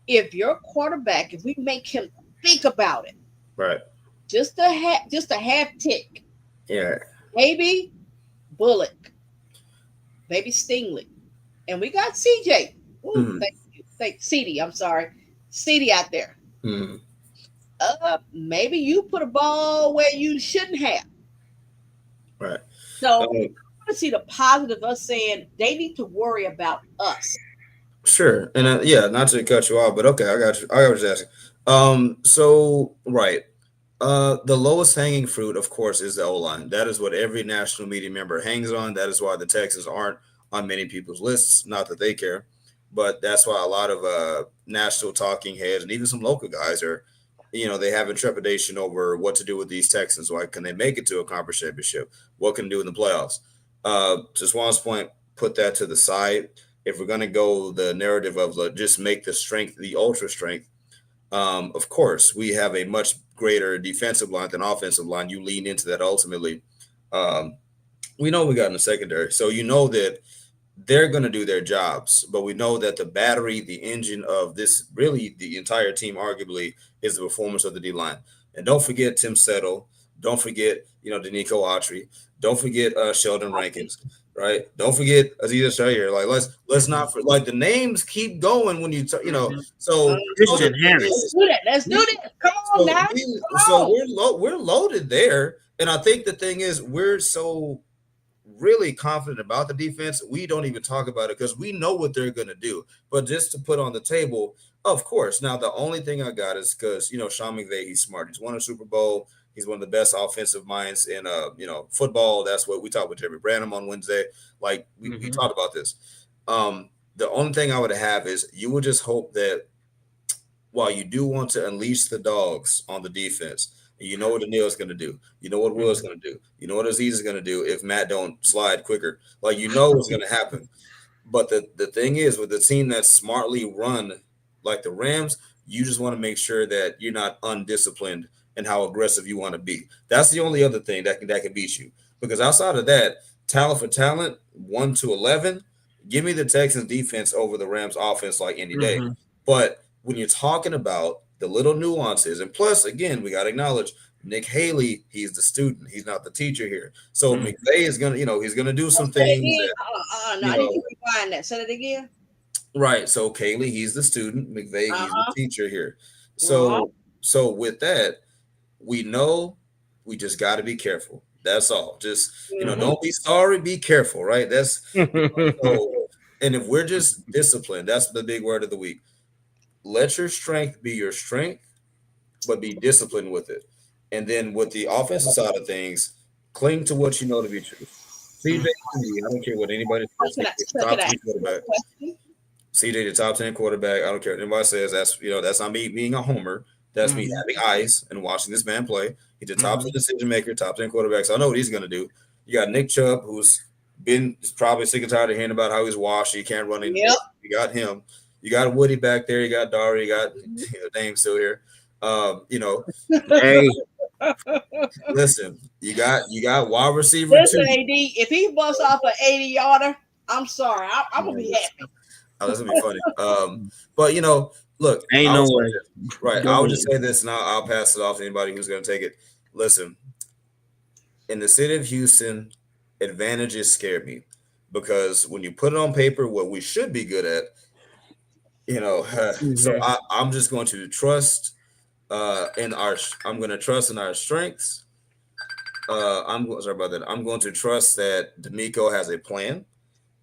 if your quarterback, if we make him think about it, right, just a half tick, yeah, maybe Bullock, maybe Stingley, and we got CJ. Ooh, thank CD. I'm sorry, CD out there. Maybe you put a ball where you shouldn't have. Right. So I want to see the positive of us saying they need to worry about us. Sure. And yeah, not to cut you off, but okay, I got you. I was asking. So right. The lowest hanging fruit, of course, is the O-line. That is what every national media member hangs on. That is why the Texans aren't on many people's lists. Not that they care, but that's why a lot of national talking heads and even some local guys are, they have trepidation over what to do with these Texans. Why can they make it to a conference championship? What can they do in the playoffs? To Swan's point, put that to the side. If we're going to go the narrative of just make the strength the ultra strength, of course, we have a much greater defensive line than offensive line. You lean into that ultimately. We know we got in the secondary. So that they're going to do their jobs. But we know that the battery, the engine of this, really the entire team, arguably, is the performance of the D-line. And don't forget Tim Settle. Don't forget, Danico Autry. Don't forget Sheldon Rankins. Right. Don't forget Aziz Shahir. Like let's not the names keep going when So Christian Harris. Let's do this. Come on now. We're loaded there, and I think the thing is we're so really confident about the defense. We don't even talk about it because we know what they're going to do. But just to put on the table, of course. Now the only thing I got is because Sean McVay, he's smart. He's won a Super Bowl. He's one of the best offensive minds in football. That's what we talked with Jeremy Branham on Wednesday. Like we talked about this. The only thing I would have is you would just hope that while you do want to unleash the dogs on the defense, you know what Daniil is going to do. You know what Will is going to do. You know what Aziz is going to do if Matt don't slide quicker. Like what's going to happen. But the thing is, with the team that's smartly run like the Rams, you just want to make sure that you're not undisciplined and how aggressive you want to be. That's the only other thing that can beat you. Because outside of that, talent for talent, 1 to 11, give me the Texans defense over the Rams offense like any day. But when you're talking about the little nuances, and plus, again, we got to acknowledge Nick Haley, he's the student. He's not the teacher here. So McVay is going to, he's going to do some things. I need to rewind that. Say it again. Right. So Haley, he's the student. McVay, he's the teacher here. So with that, we know we just got to be careful. That's all. Just, don't be sorry, be careful, right? That's and if we're just disciplined, that's the big word of the week. Let your strength be your strength, but be disciplined with it. And then with the offensive side of things, cling to what you know to be true. CJ, I don't care what anybody says. CJ, the top 10 quarterback. I don't care what anybody says. That's not me being a homer. That's me having eyes and watching this man play. He's the top 10 decision maker, top 10 quarterback. So I know what he's going to do. You got Nick Chubb, who's Ben is probably sick and tired of hearing about how he's washed. He can't run anymore. Yep. You got him. You got Woody back there. You got Dari. You got Dame still here. Hey, Listen, you got wide receiver Listen, two. AD, if he busts off an 80-yarder, I'm sorry. I'm gonna be happy. Oh, that's gonna be funny. But look, ain't no way. Right. Go I'll ahead. just say this, and I'll pass it off to anybody who's gonna take it. Listen, in the city of Houston, advantages scare me because when you put it on paper, what we should be good at, so I'm just going to trust I'm going to trust in our strengths. Sorry about that. I'm going to trust that D'Amico has a plan,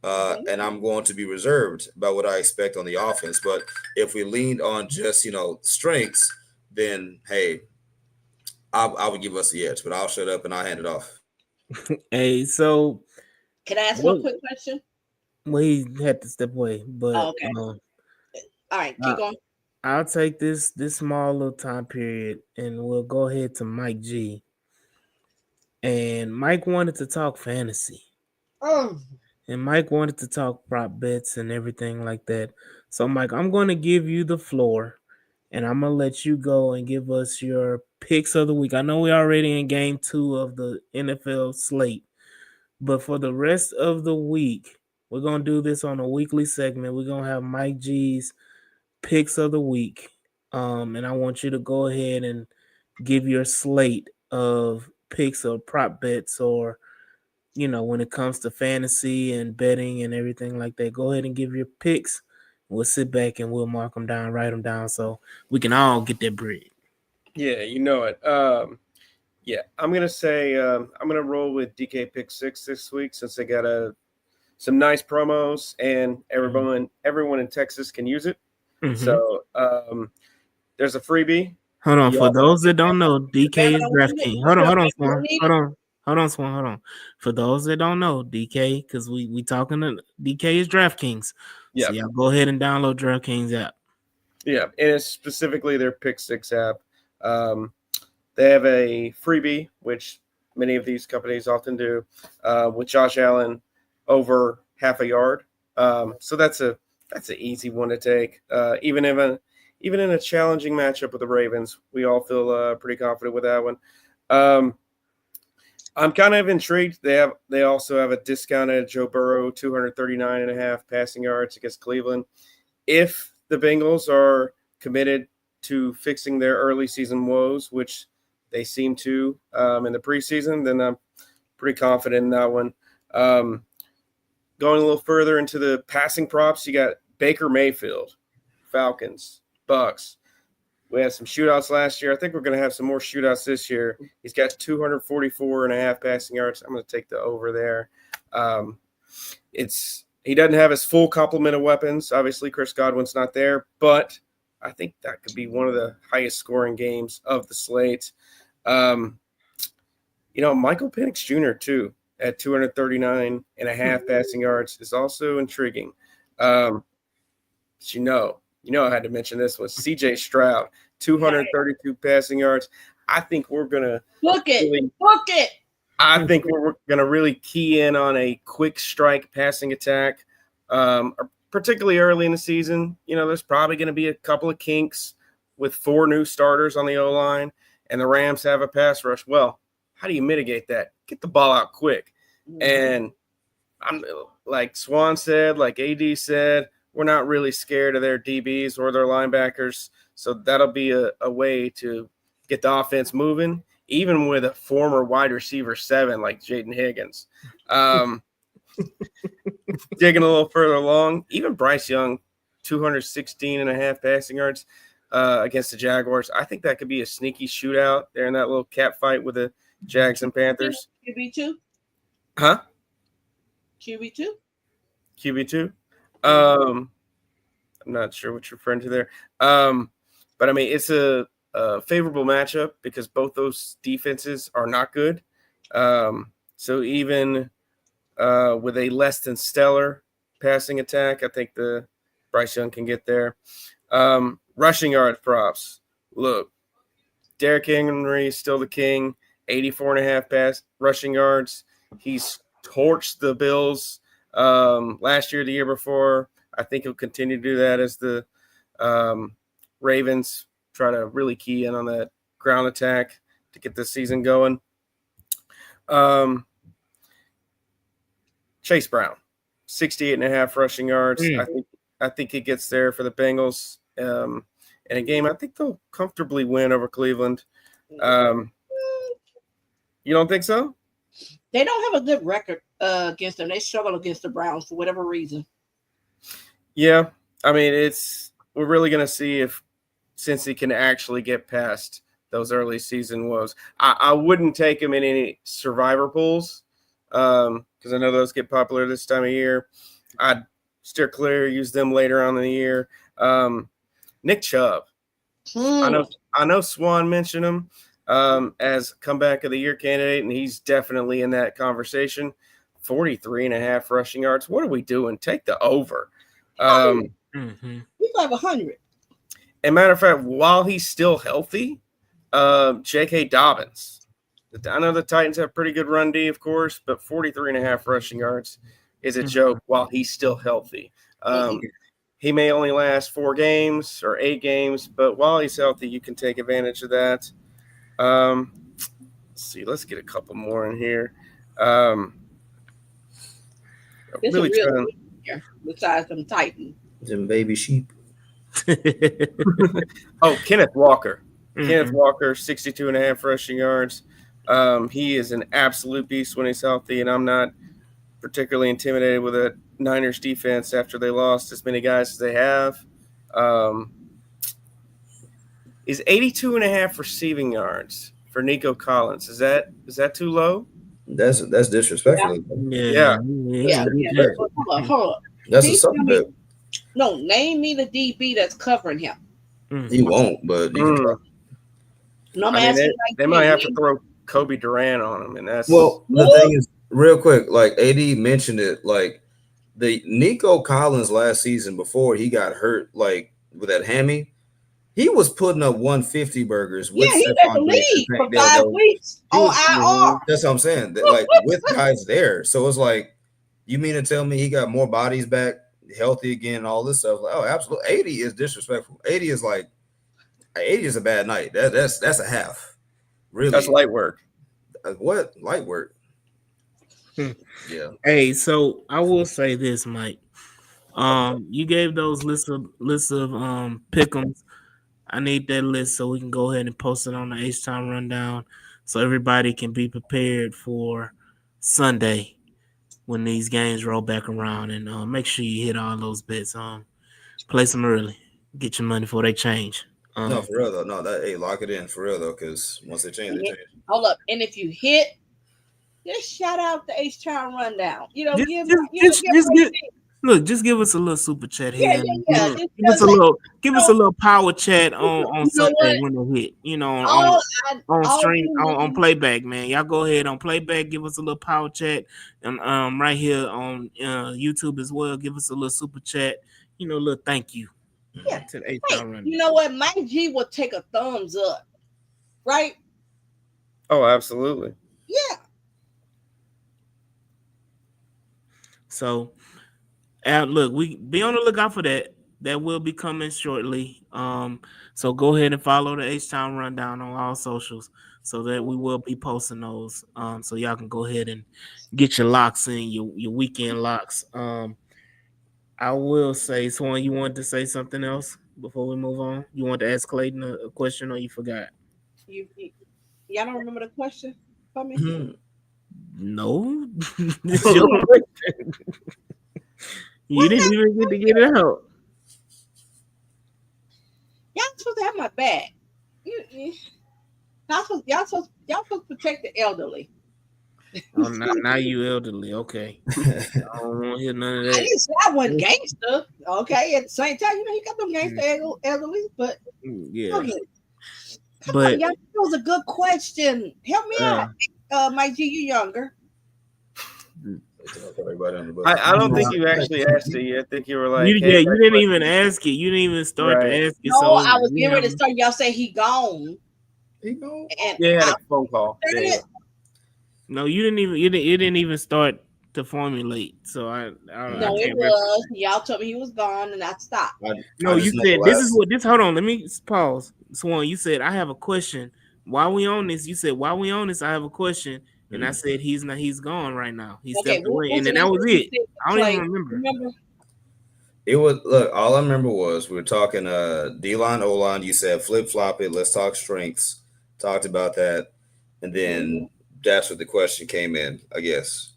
and I'm going to be reserved about what I expect on the offense. But if we leaned on just strengths, then hey, I would give us the edge. But I'll shut up and I'll hand it off. Hey, so Can I ask one quick question? we had to step away, but Okay. All right, keep going. I'll take this small little time period, and we'll go ahead to Mike G. And Mike wanted to talk fantasy. And Mike wanted to talk prop bets and everything like that. So, Mike, I'm going to give you the floor, and I'm going to let you go and give us your picks of the week. I know we're already in game 2 of the NFL slate, but for the rest of the week, we're going to do this on a weekly segment. We're going to have Mike G's picks of the week. And I want you to go ahead and give your slate of picks or prop bets or when it comes to fantasy and betting and everything like that. Go ahead and give your picks. We'll sit back and we'll mark them down, write them down so we can all get that bread. Yeah, you know it. Yeah, I'm gonna say I'm gonna roll with DK pick 6 this week since they got some nice promos and everyone in Texas can use it. Mm-hmm. So there's a freebie. Hold on, for those that don't know, DK is DraftKings. Hold on, Swan. For those that don't know, DK, because we talking to DK is DraftKings. Yeah. So y'all go ahead and download DraftKings app. Yeah, and it's specifically their Pick 6 app. They have a freebie, which many of these companies often do, with Josh Allen over half a yard. So that's an easy one to take. Even in a challenging matchup with the Ravens, we all feel pretty confident with that one. I'm kind of intrigued. They also have a discounted Joe Burrow 239.5 passing yards against Cleveland. If the Bengals are committed to fixing their early season woes, which they seem to in the preseason, then I'm pretty confident in that one. Going a little further into the passing props, you got Baker Mayfield, Falcons, Bucks. We had some shootouts last year. I think we're going to have some more shootouts this year. He's got 244.5 passing yards. I'm going to take the over there. He doesn't have his full complement of weapons. Obviously, Chris Godwin's not there, but I think that could be one of the highest scoring games of the slate. Michael Penix Jr. too at 239.5 passing yards is also intriguing. I had to mention this one. CJ Stroud, 232 passing yards. I think we're gonna book it. I think we're gonna really key in on a quick strike passing attack, particularly early in the season. There's probably gonna be a couple of kinks with 4 new starters on the O-line, and the Rams have a pass rush. Well, how do you mitigate that? Get the ball out quick. And I'm like Swan said, like AD said, we're not really scared of their DBs or their linebackers. So that'll be a way to get the offense moving, even with a former wide receiver 7 like Jaden Higgins. Digging a little further along, even Bryce Young, 216.5 passing yards against the Jaguars. I think that could be a sneaky shootout there in that little cat fight with the Jags and Panthers. QB2? Huh? QB2? QB2? I'm not sure what you're referring to there. But I mean, it's a favorable matchup because both those defenses are not good. So even with a less than stellar passing attack, I think the Bryce Young can get there. Rushing yard props. Look, Derrick Henry is still the king. 84.5 rushing yards. He's torched the Bills last year, the year before. I think he'll continue to do that as the Ravens try to really key in on that ground attack to get this season going. Chase Brown, 68.5 rushing yards. I think he gets there for the Bengals. In a game, I think they'll comfortably win over Cleveland. You don't think so? They don't have a good record against them. They struggle against the Browns for whatever reason. Yeah, I mean, we're really going to see if Cincy can actually get past those early season woes. I wouldn't take him in any survivor pools because I know those get popular this time of year. I'd steer clear, use them later on in the year. Nick Chubb. I know Swan mentioned him as comeback of the year candidate, and he's definitely in that conversation. 43.5 rushing yards. What are we doing? Take the over. He's like 100. And matter of fact, while he's still healthy, J.K. Dobbins. I know the Titans have pretty good run D, of course, but 43.5 rushing yards is a joke while he's still healthy. He may only last 4 games or 8 games, but while he's healthy, you can take advantage of that. Let's see. Let's get a couple more in here. Really trying. Besides them Titans. Them baby sheep. Kenneth Walker. Kenneth Walker, 62.5 rushing yards. He is an absolute beast when he's healthy, and I'm not particularly intimidated with a Niners defense after they lost as many guys as they have. Is 82.5 receiving yards for Nico Collins. Is that too low? That's disrespectful. Yeah. Hold up. That's a something bit. No, name me the DB that's covering him. He won't, but you can try. No, they might have to throw Kobe Durant on him, and that's the thing is, real quick, like AD mentioned it, like the Nico Collins last season before he got hurt, like with that hammy, he was putting up 150 burgers. With he led the league for 5 weeks on IR. That's what I'm saying. Like with guys there, so it's like, you mean to tell me he got more bodies back, healthy again, all this stuff? Like, oh, absolutely. 80 is disrespectful. 80 is like 80 is a bad night. That's a half. Really, that's light work. What light work? Yeah. Hey, so I will say this, Mike. You gave those lists of pick'ems. I need that list so we can go ahead and post it on the H-Time Rundown so everybody can be prepared for Sunday when these games roll back around, and make sure you hit all those bets. Place them early. Get your money before they change. No, for real though. No, lock it in for real though, because once they change, they change. Hold up, and if you hit, just shout out the H-Town Rundown. You know, just give us a little super chat here. Yeah. Give us a little power chat on Sunday when they hit. You know, on stream on playback, man. Y'all go ahead on playback. Give us a little power chat, and right here on YouTube as well. Give us a little super chat. You know, a little thank you. Yeah. To the H-Town Rundown. You know what? Mike G will take a thumbs up, right? Oh, absolutely. Yeah. So, look, we be on the lookout for that. That will be coming shortly. So go ahead and follow the H-Town Rundown on all socials so that we will be posting those. So y'all can go ahead and get your locks in, your weekend locks. I will say, Swan, you wanted to say something else before we move on? You want to ask Clayton a question, or you forgot? Y'all don't remember the question for me? Mm-hmm. No. It's your question. You didn't even get to get it out. Y'all supposed to have my back. Y'all supposed to protect the elderly. Oh, now you elderly. Okay. I don't want to hear none of that. I didn't say I wasn't gangster. Okay. At the same time, you know, he got them gangster elderly, but yeah. Okay. Come on, y'all. That was a good question. Help me out. Mike G, you younger. I don't think you actually asked it yet. I think you were like, you didn't even ask it. You didn't even start to ask it. No, so, I was getting ready to start. Y'all say he gone. He gone? And yeah, he had a phone call. No, you didn't even. You didn't even start to formulate. So I No, it can't. was. Y'all told me he was gone, and I stopped. No, you said this is what this. Hold on, let me pause. Swan, you said I have a question. While we on this, you said while we on this, I have a question, and I said he's not. He's gone right now. He stepped away, and then that was it. I don't even remember. It was all I remember was we were talking D-line, O-line. You said flip flop it. Let's talk strengths. Talked about that, and then that's what the question came in. I guess.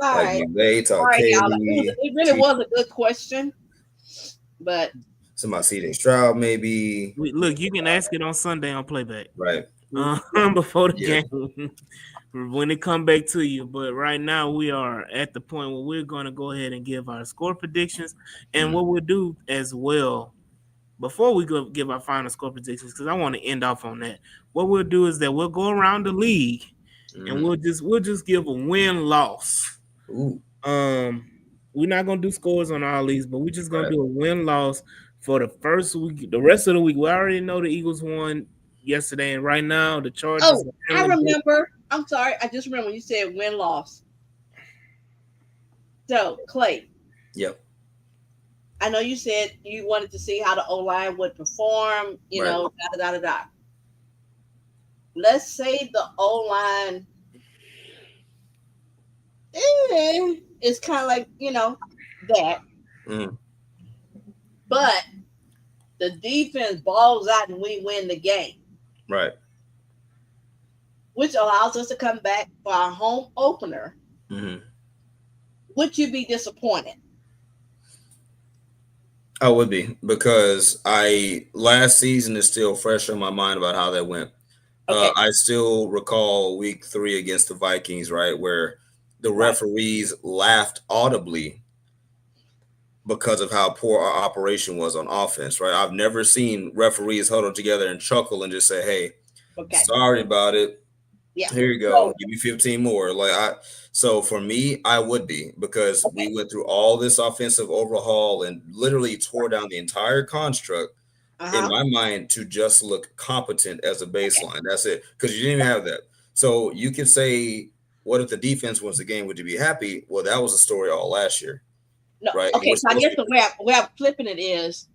Right. They talk it really was a good question, but somebody C.J. Stroud maybe. Look, you can ask it on Sunday on playback. Right. Before the game. When it come back to you, but right now we are at the point where we're going to go ahead and give our score predictions, and what we'll do as well before we go give our final score predictions, because I want to end off on that. What we'll do is that we'll go around the league and we'll just give a win-loss. We're not gonna do scores on all these, but we're just gonna do a win-loss for the first week. The rest of the week, we already know the Eagles won yesterday, and right now the Chargers. Oh, I remember. I'm sorry, I just remember when you said win-loss. So, Clay. Yep. I know you said you wanted to see how the O-line would perform, you know, da. Let's say the O-line is kind of like, you know, that. But the defense balls out and we win the game. Right. Which allows us to come back for our home opener. Would you be disappointed? I would be, because last season is still fresh on my mind about how that went. Okay. I still recall week 3 against the Vikings, right, where the referees laughed audibly because of how poor our operation was on offense, right? I've never seen referees huddle together and chuckle and just say, hey, sorry about it. Yeah. Here you go. Give me 15 more. So for me, I would be, because we went through all this offensive overhaul and literally tore down the entire construct in my mind to just look competent as a baseline. That's it. Because you didn't even have that. So you could say, what if the defense wins the game? Would you be happy? Well, that was a story all last year. No. Right. Okay. So I guess the way I'm flipping it is,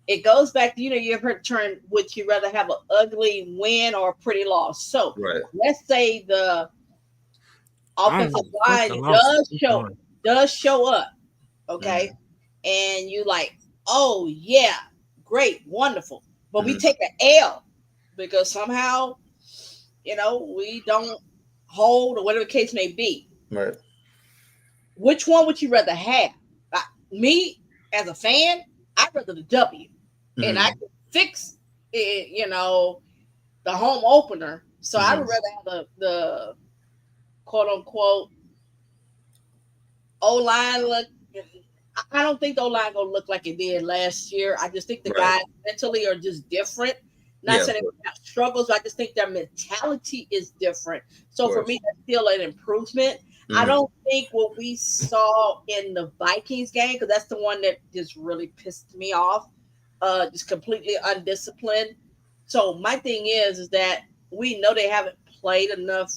it goes back to, you ever heard the term, would you rather have an ugly win or a pretty loss? So let's say the offensive line does show up, okay? And you like, oh, yeah, great, wonderful. But we take an L because somehow, we don't hold, or whatever the case may be. Right. Which one would you rather have? Me, as a fan, I'd rather the W. And I can fix it, the home opener. So I would rather have the quote unquote O-line look. I don't think the O-line gonna look like it did last year. I just think the guys mentally are just different. Not saying they have struggles, but I just think their mentality is different. So for me, that's still an improvement. I don't think what we saw in the Vikings game, because that's the one that just really pissed me off. Just completely undisciplined. So my thing is that we know they haven't played enough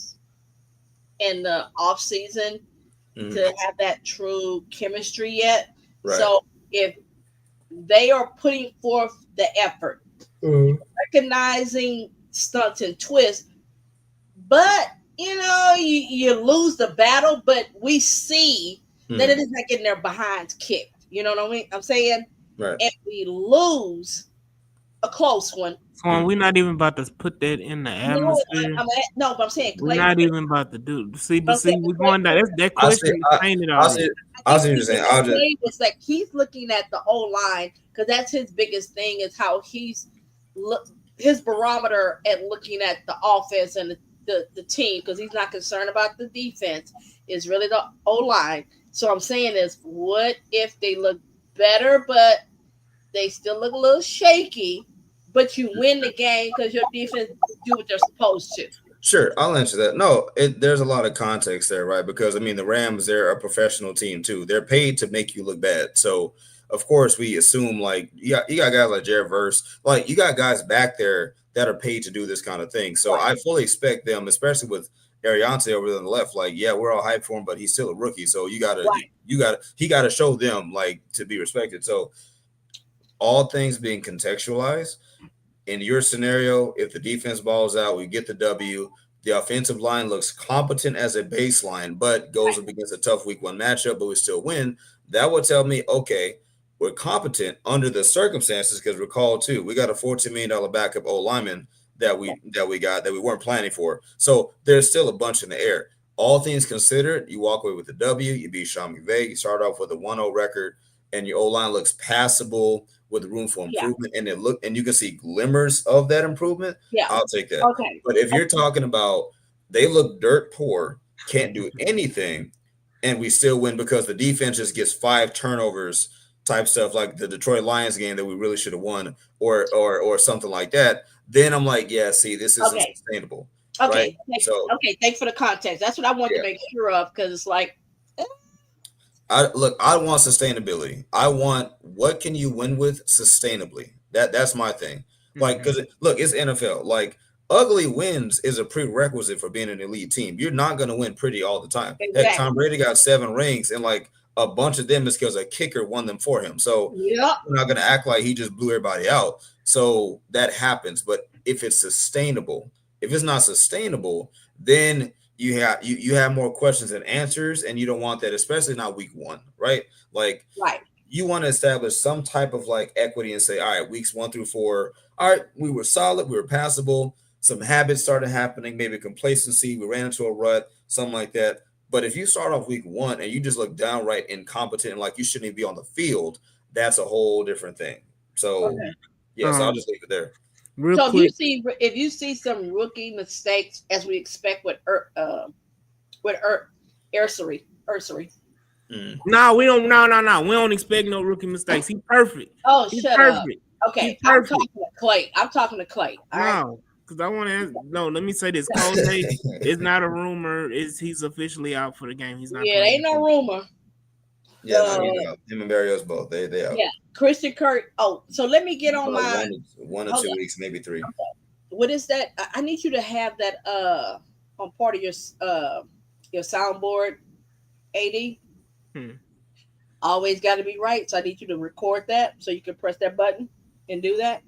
in the off season to have that true chemistry yet. Right. So if they are putting forth the effort, recognizing stunts and twists, but you lose the battle, but we see that it is not getting their behinds kicked. You know what I mean? I'm saying. Right. And we lose a close one. So we're not even about to put that in the atmosphere. But I'm saying we're not even about to do. See, we're going down. That question is painted already. I see what you're saying. It's like he's looking at the O-line, because that's his biggest thing, is how his barometer at looking at the offense and the team, because he's not concerned about the defense. Is really the O-line. So I'm saying is, what if they look better, but they still look a little shaky, but you win the game because your defense do what they're supposed to? Sure, I'll answer that. No, there's a lot of context there, right? Because, the Rams, they're a professional team, too. They're paid to make you look bad. So, of course, we assume, you got guys like Jared Verse. You got guys back there that are paid to do this kind of thing. So I fully expect them, especially with Ariante over there on the left. Like, yeah, we're all hyped for him, but he's still a rookie. So he gotta show them like to be respected. So all things being contextualized, in your scenario, if the defense balls out, we get the W. The offensive line looks competent as a baseline, but goes up against a tough week 1 matchup, but we still win. That would tell me, okay, we're competent under the circumstances, because recall too, we got a $14 million backup O lineman that we weren't planning for. So there's still a bunch in the air. All things considered, you walk away with the W. You beat Sean McVay. You start off with a 1-0 record, and your O line looks passable with room for improvement, and you can see glimmers of that improvement. Yeah, I'll take that. Okay, but if you're talking about they look dirt poor, can't do anything, and we still win because the defense just gets 5 turnovers type stuff, like the Detroit Lions game that we really should have won, or something like that, then I'm like, yeah, see, this isn't sustainable. Okay. Right? Thanks for the context. That's what I wanted to make sure of, because it's like, I want sustainability. I want, what can you win with sustainably? That's my thing. Like, because it's NFL. Like, ugly wins is a prerequisite for being an elite team. You're not going to win pretty all the time. Exactly. Heck, Tom Brady got 7 rings, and like a bunch of them is because a kicker won them for him. So we're not going to act like he just blew everybody out. So that happens. But if it's sustainable, if it's not sustainable, then you have more questions than answers, and you don't want that, especially not week 1, right? Like, you want to establish some type of like equity and say, all right, weeks 1 through 4, all right, we were solid, we were passable, some habits started happening, maybe complacency, we ran into a rut, something like that. But if you start off week 1 and you just look downright incompetent and like you shouldn't even be on the field, that's a whole different thing. So so I'll just leave it there. So if you see some rookie mistakes, as we expect with Ursery. No, we don't. No. We don't expect no rookie mistakes. He's perfect. Oh, he's shut perfect. up. Okay, I'm talking to Clay. No, because I want to. No, let me say this. Cole is not a rumor. He's officially out for the game. He's not. Yeah, it ain't no rumor. Yeah, him and Barrios both. They out. Yeah, Christian Kirk. Oh, so let me get on my 1 or 2 weeks, maybe 3. Okay. What is that? I need you to have that on part of your soundboard, AD. Always got to be right. So I need you to record that so you can press that button and do that,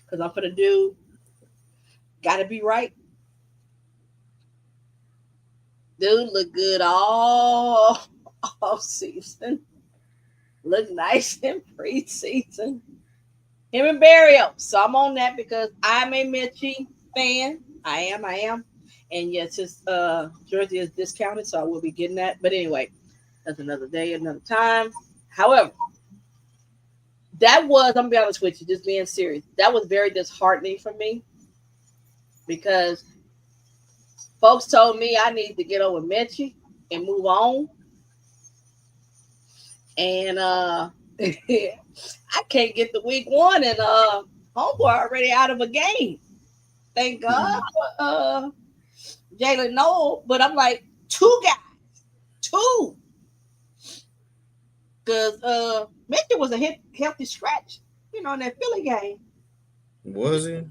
because I'm gonna do got to be right. Dude, look good all season. Look nice in preseason. Him and Barrios. So I'm on that because I'm a Mitchie fan. I am. And yes, his jersey is discounted, so I will be getting that. But anyway, that's another day, another time. However, I'm gonna be honest with you, just being serious, that was very disheartening for me, because folks told me I need to get over Mitchie and move on. And I can't get the week 1, and homeboy already out of a game. Thank God for Jalen Noel, but I'm like, 2 guys, because Mitchell was a healthy scratch, in that Philly game. Was he?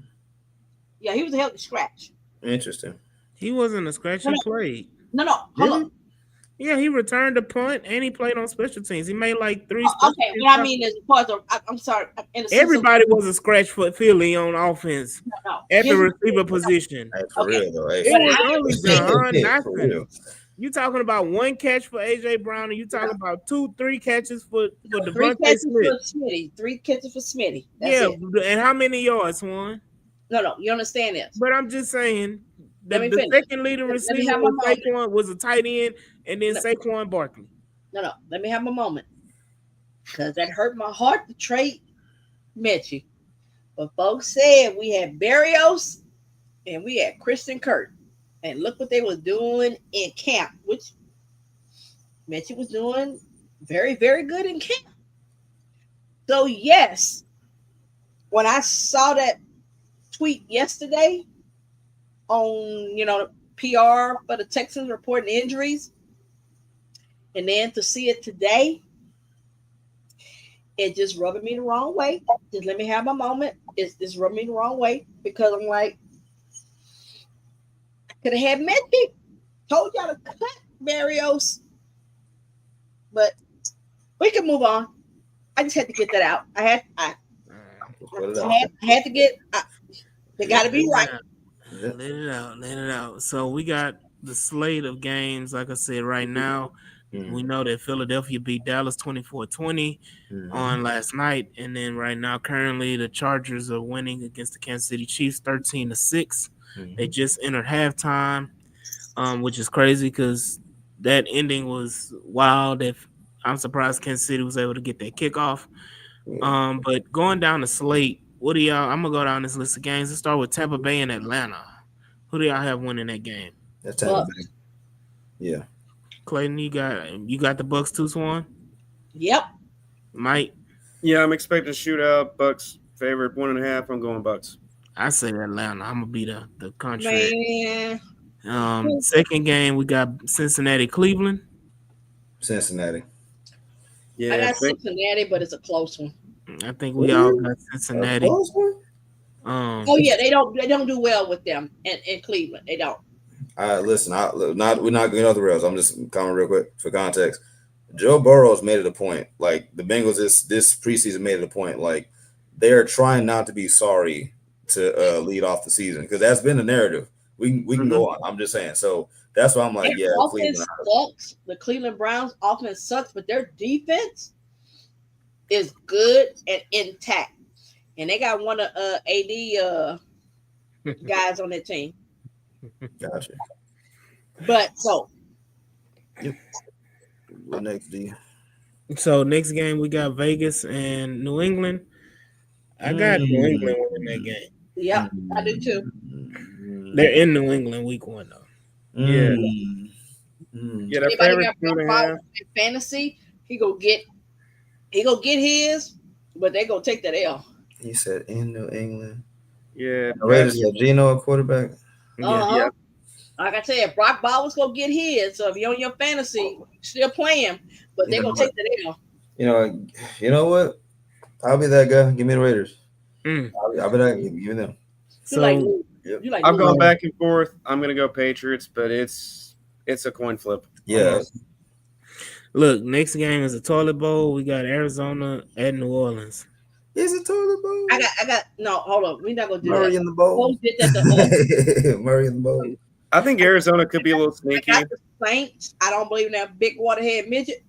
Yeah, he was a healthy scratch. Interesting. He wasn't a scratch. He played. No, hold on. Yeah, he returned a punt and he played on special teams. He made like 3. Okay, what I mean is, I'm sorry. Everybody was a scratch for Philly on offense at the receiver position. Hey, for real though. Hey, you talking about 1 catch for AJ Brown, and you talking about 2-3 catches for Devontae Smith. 3 catches for Smitty. That's it. And how many yards, Juan? No, you understand this. But I'm just saying, the second leading receiver was a tight end, and then Saquon Barkley. No, let me have my moment, because that hurt my heart to trade Mitchie. But folks said we had Barrios and we had Christian Kirk, and look what they were doing in camp, which Mitchie was doing very, very good in camp. So yes, when I saw that tweet yesterday on PR for the Texans reporting injuries, and then to see it today, it just rubbing me the wrong way. Just let me have my moment. It's rubbing me the wrong way, because I'm like, I could have had Mitchie. Told y'all to cut Barrios, but we can move on. I just had to get that out. I had to get. They got to be right. Let it out. Let it out. So we got the slate of games. Like I said, right now, we know that Philadelphia beat Dallas 24-20 on last night. And then right now, currently, the Chargers are winning against the Kansas City Chiefs 13-6. They just entered halftime, which is crazy because that ending was wild. I'm surprised Kansas City was able to get that kickoff. But going down the slate, what do y'all? I'm gonna go down this list of games. Let's start with Tampa Bay and Atlanta. Who do y'all have winning that game? That's Tampa Bay. Yeah. Clayton, you got the Bucks too, Swan? Yep. Mike? Yeah, I'm expecting a shootout. Bucks favorite 1.5. I'm going Bucks. I say Atlanta. I'm gonna be the country. Man. Second game, we got Cincinnati, Cleveland. Cincinnati. Yeah, I got Cincinnati, but it's a close one. I think we all got Cincinnati. Oh yeah, they don't do well with them in Cleveland. They don't. Listen, we're not going off the rails. I'm just coming real quick for context. Joe Burrow's made it a point. Like the Bengals this preseason made it a point. Like they're trying not to be sorry to lead off the season because that's been the narrative. We can go on. I'm just saying. So that's why I'm like, their offense sucks. The Cleveland Browns offense sucks, but their defense is good and intact. And they got one of AD guys on their team. Gotcha. But so what next, D? So next game we got Vegas and New England. I got New England winning that game. Yep, I do too. They're in New England week 1 though. Yeah. Yeah, their favorite 2.5 fantasy. He go get his, but they gonna take that L. He said in New England. Yeah. Raiders got Geno a quarterback. Yeah. Like I said, Brock Bowers gonna get his. So if you're on your fantasy, still playing, but they're gonna take that L. You know what? I'll be that guy. Give me the Raiders. I'll be that. Give me them. So I'm going back and forth. I'm gonna go Patriots, but it's a coin flip. Yeah. Almost. Look, next game is a toilet bowl. We got Arizona at New Orleans. Is it toilet bowl? I got no. Hold on, we're not gonna do Murray that. in the bowl. Did that Murray in the bowl. I think Arizona could be a little sneaky. I got the Saints. I don't believe in that big waterhead midget.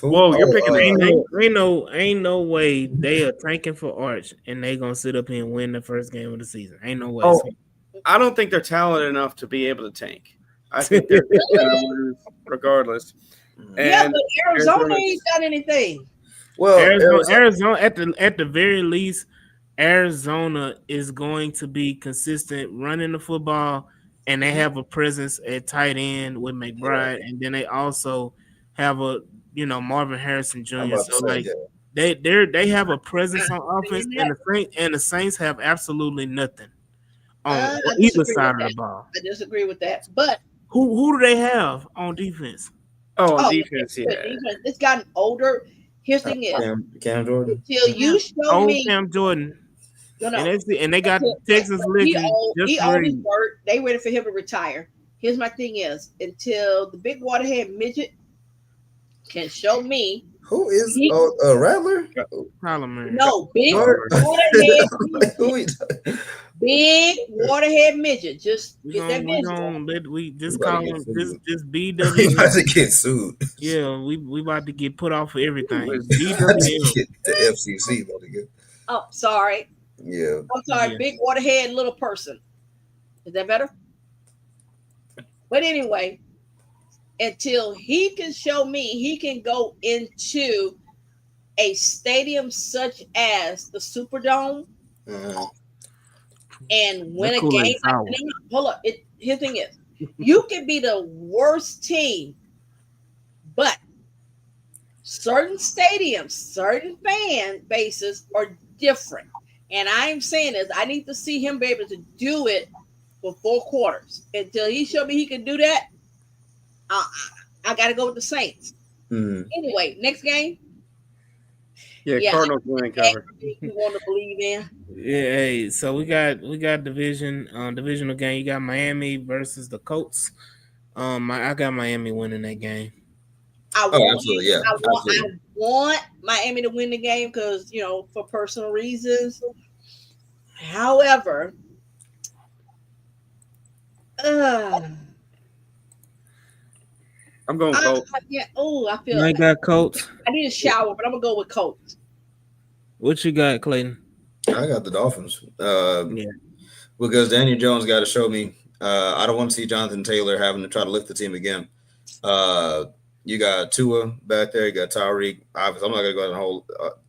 Whoa, you're picking ain't no way they are tanking for Arch and they gonna sit up here and win the first game of the season. Ain't no way. Oh, I don't think they're talented enough to be able to tank. I think they're gonna lose regardless. And but Arizona ain't got anything. Well, Arizona at the very least, Arizona is going to be consistent running the football, and they have a presence at tight end with McBride, and then they also have a Marvin Harrison Jr. So like they have a presence on offense, and the Saints have absolutely nothing on either side of the ball. I disagree with that, but who do they have on defense? On defense, yeah. It's gotten older. Here's the thing is Cam Jordan. Until you show me Cam Jordan. No. And they got Texas legend. They waited for him to retire. Here's my thing is until the big waterhead midget can show me who is Rattler? No, big waterhead. Big waterhead midget. Just get that midget. We just call him just BW. About to get sued. Yeah, we about to get put off for everything. BW. The FCC about to get. Oh, sorry. Yeah. I'm sorry. Yeah. Big waterhead little person. Is that better? But anyway, until he can show me he can go into a stadium such as the Superdome and win a game. Hold up. His thing is, you can be the worst team, but certain stadiums, certain fan bases are different. And I'm saying is I need to see him be able to do it for 4 quarters. Until he showed me he can do that, I got to go with the Saints. Anyway, next game. Yeah, Cardinals win cover. You want to believe in? Yeah, hey, so we got divisional game. You got Miami versus the Colts. I got Miami winning that game. Absolutely, yeah, I absolutely. want Miami to win the game because for personal reasons. However, I'm going Colts. yeah. Oh, I feel. I got Colts. I need a shower, but I'm gonna go with Colts. What you got, Clayton? I got the Dolphins. Yeah. Because Daniel Jones got to show me. I don't want to see Jonathan Taylor having to try to lift the team again. You got Tua back there. You got Tyreek. Obviously, I'm not gonna go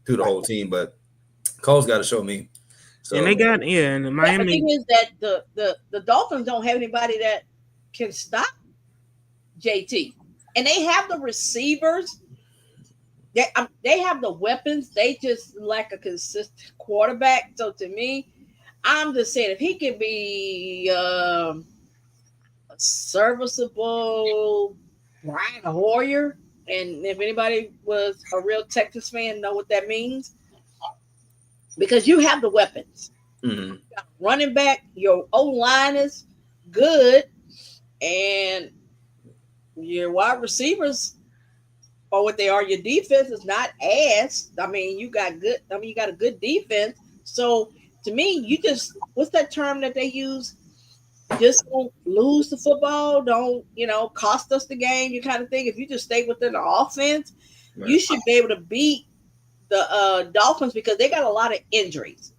through the whole team, but Cole's got to show me. So And they got and Miami. The thing is that the Dolphins don't have anybody that can stop JT, and they have the receivers. They have the weapons. They just lack a consistent quarterback. So to me, I'm just saying if he can be a serviceable Brian Hoyer, and if anybody was a real Texas fan, know what that means, because you have the weapons. mm-hmm. Running back, your O line is good, and your wide receivers are what they are. Your defense is not ass. I mean, you got a good defense. So to me, you just what's that term that they use? Just don't lose the football. Don't cost us the game. You kind of thing. If you just stay within the offense, right, you should be able to beat the Dolphins because they got a lot of injuries.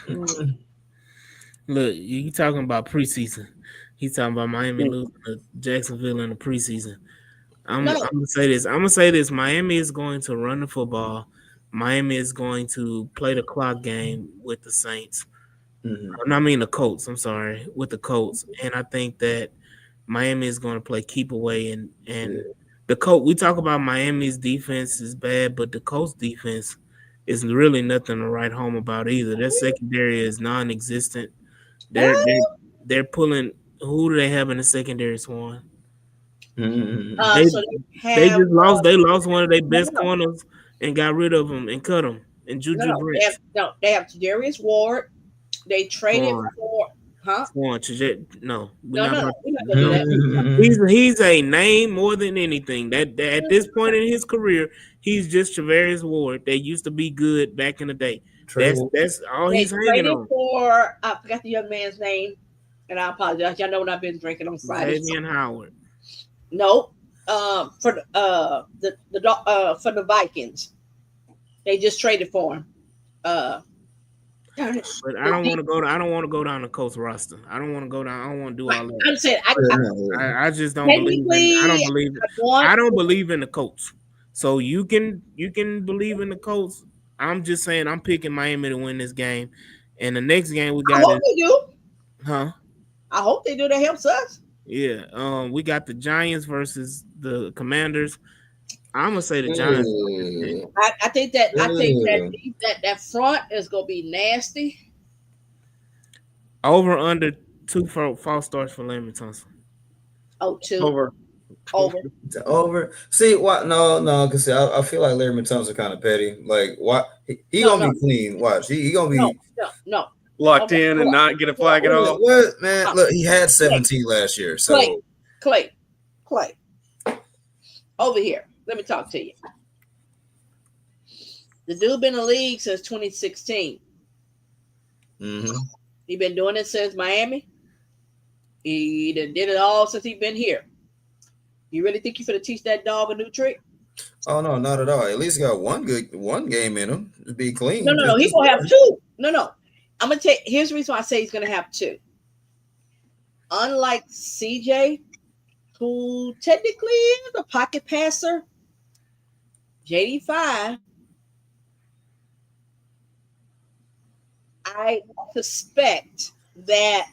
Look, you talking about preseason. He's talking about Miami losing to Jacksonville in the preseason. I'm gonna say this. Miami is going to run the football. Miami is going to play the clock game with the Saints. Mm-hmm. I mean the Colts. I'm sorry, with the Colts. And I think that Miami is going to play keep away and the Colts. We talk about Miami's defense is bad, but the Colts defense is really nothing to write home about either. Their secondary is non-existent. They're pulling. Who do they have in the secondary, Swan? Mm-hmm. They just lost. They lost one of their best corners and got rid of him and cut him. And Juju Brents. They have Darius Ward. They traded for Swan. No, we're not gonna do that. He's a name more than anything. That at this point in his career, he's just Travarius Ward. They used to be good back in the day. That's all he's hanging on. I forgot the young man's name, and I apologize. Y'all know what I've been drinking on Friday. Xavier Howard. Nope. For the Vikings, they just traded for him. But I don't want to go. I don't want to go down the Colts roster. I don't want to go down. I don't want to do all that. I'm saying I just don't believe. I don't believe in the Colts. So you can believe in the Colts. I'm just saying I'm picking Miami to win this game, and the next game we got. I hope they do. Huh? I hope they do. That helps us. Yeah. We got the Giants versus the Commanders. I'm gonna say the Giants. I think that front is gonna be nasty. Over under 2 false starts for Laramie Tunsil. Oh, 2 over. See what? No. Because I feel like Laramie Tunsil kind of petty. Like what? He gonna be clean. Watch. He gonna be no. Locked in and not get a flag at all. What, man? Look, he had 17 last year. So Clay, over here. Let me talk to you. The dude been in the league since 2016. Mm-hmm. He been doing it since Miami. He did it all since he been here. You really think you're gonna teach that dog a new trick? Oh no, not at all. At least got one game in him to be clean. No. He's gonna have 2. No. I'm gonna take. Here's the reason why I say he's gonna have 2. Unlike CJ, who technically is a pocket passer, JD5, I suspect that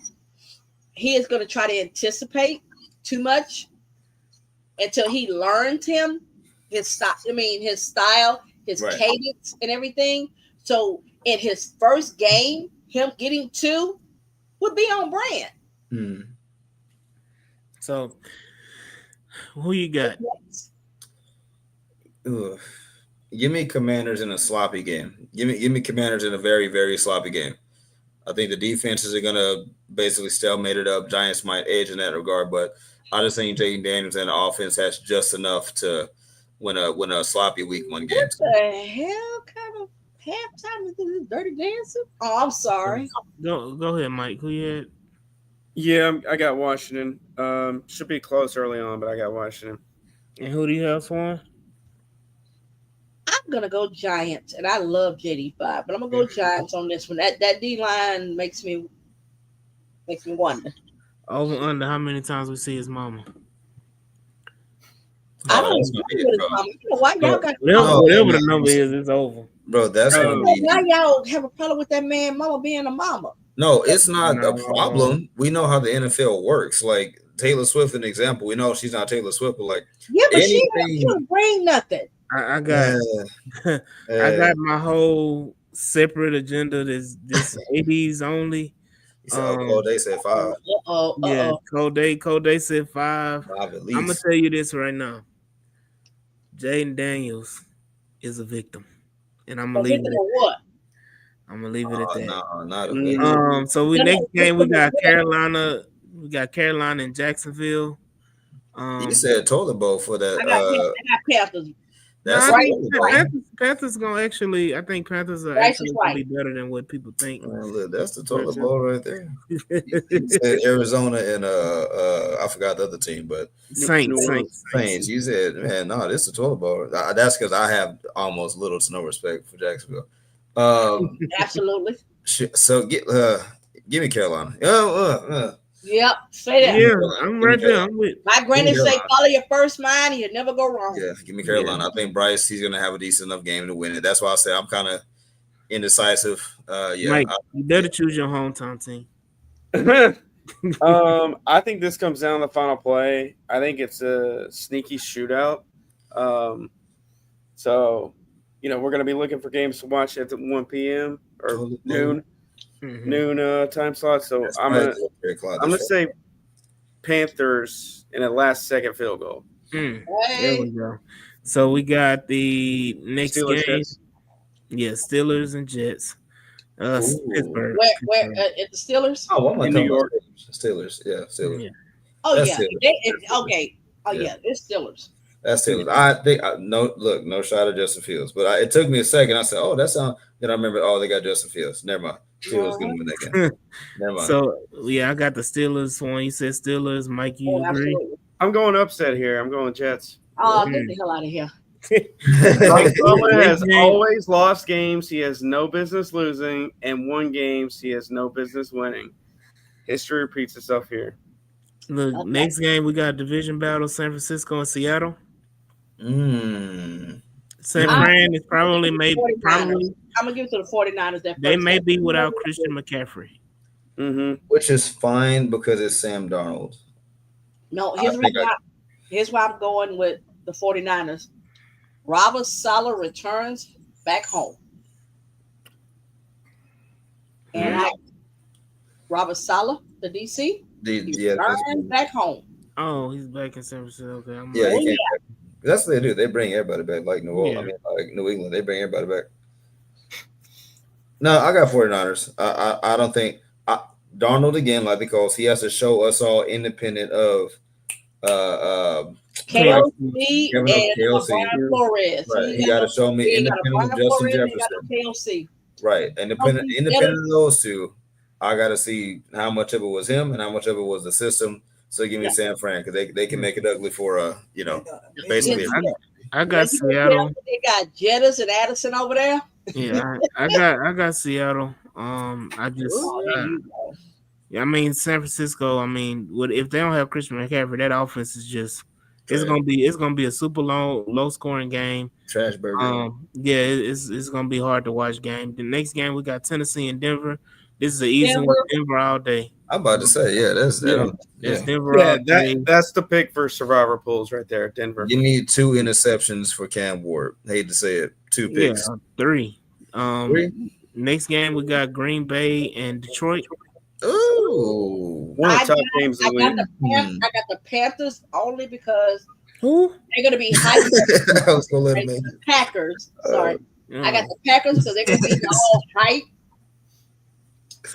he is going to try to anticipate too much until he learns his style, his cadence and everything. So in his first game, him getting 2 would be on brand. Hmm. So who you got? Give me Commanders in a sloppy game. Give me Commanders in a very, very sloppy game. I think the defenses are gonna basically stalemate it up. Giants might edge in that regard, but I just think Jaden Daniels and the offense has just enough to win a sloppy week 1 game. What the hell kind of halftime is this? Dirty Dancing? Oh, I'm sorry. Go ahead, Mike. Who you had? Yeah, I got Washington. Should be close early on, but I got Washington. And who do you have for? I'm gonna go Giants, and I love JD5, but I'm gonna go Giants on this one. That D line makes me wonder. Over under how many times we see his mama? I don't know why y'all got whatever the number is, it's over. Bro, that's gonna be why y'all have a problem with that man mama being a mama. no, it's not a problem. We know how the NFL works. Like Taylor Swift, an example. We know she's not Taylor Swift, but like yeah, but she don't bring nothing. I got I got my whole separate agenda. This 80s only. They said 5. Yeah, Code said 5. 5 at least. I'm gonna tell you this right now. Jaden Daniels is a victim, and I'm gonna leave it at what? I'm gonna leave it at that. No, not a victim. So next game we got Carolina. We got Carolina and Jacksonville. You said toilet bowl for that. I got Panthers. That's right. Panthers gonna actually. I think Panthers are actually gonna be better than what people think. Look, that's the toilet bowl right there. You said Arizona and I forgot the other team, but Saints. You said, man, no, this is a toilet bowl. That's because I have almost little to no respect for Jacksonville. Absolutely. So give me Carolina. Yep, say that. Yeah, I'm right there. I'm with. My granny say, follow your first mind, and you'll never go wrong. Yeah, give me Carolina. I think Bryce, he's gonna have a decent enough game to win it. That's why I say I'm kind of indecisive. Mike, you better choose your hometown team. I think this comes down to the final play. I think it's a sneaky shootout. So, we're going to be looking for games to watch at 1 p.m. or noon time slot. So I'm gonna say Panthers in a last-second field goal. There we go. So we got the next Steelers, game. Jets. Yeah, Steelers and Jets. Pittsburgh. Where at the Steelers? Oh, what am I In talking New York. about? Steelers. Yeah, Steelers. Yeah. Oh, That's yeah. Steelers. Okay. Oh, yeah. It's Steelers. That's Steelers. I think no shot at Justin Fields, but it took me a second. I said, "Oh, that sound." Then I remember, they got Justin Fields. Never mind. Steelers gonna win that game. Never mind. So I got the Steelers one. You said Steelers. Mike, you agree? Absolutely. I'm going upset here. I'm going Jets. Oh, get the hell out of here. Mike Tomlin has always lost games he has no business losing, and won games he has no business winning. History repeats itself here. Look, next game we got division battle: San Francisco and Seattle. San Fran is probably. I'm gonna give it to the 49ers. They may be without Christian McCaffrey, which is fine because it's Sam Darnold. No, here's why I'm going with the 49ers. Robert Saleh returns back home. And Robert Saleh, the DC, returns back home. Oh, he's back in San Francisco. Okay. That's what they do. They bring everybody back, like New Orleans. I mean, like New England. They bring everybody back. No, I got 49ers. I don't think Darnold again, because he has to show us all independent of KLC and Brian Flores. Right. He got to show me independent of Justin Jefferson. KLC. Right. Independent of those two, I got to see how much of it was him and how much of it was the system. So give me San Fran because they can make it ugly for basically. I got Seattle. They got Jettis and Addison over there. Yeah, I got Seattle. I mean San Francisco. I mean, if they don't have Christian McCaffrey, that offense is just it's gonna be a super low scoring game. Trash burger. It's gonna be hard to watch game. The next game we got Tennessee and Denver. This is an easy one. Denver all day. I'm about to say, that's Denver all day. That's the pick for survivor pools right there, Denver. Give me 2 interceptions for Cam Ward. Hate to say it, 2 picks. 3. Next game we got Green Bay and Detroit. Ooh, one of the top games of the week. I got the Panthers only because Who? They're going to be hyped up. I was gonna let him Right? make The it. Packers. Sorry. I got Oh, the Packers because they're going to be all hyped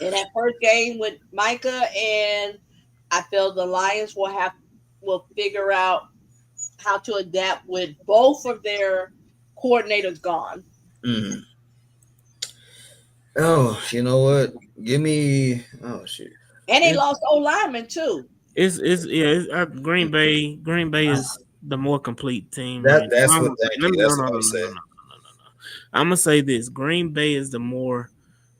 in that first game with Micah, and I feel the Lions will figure out how to adapt with both of their coordinators gone. Mhm. Oh, you know what? Give me. Oh shit. And they it's lost O lineman too. Green Bay. Green Bay is the more complete team That right now. that's I'm what. gonna say, Thank you. no, That's no, what no, I no, was no, no, no, saying. no, no, no. I'm gonna say this: Green Bay is the more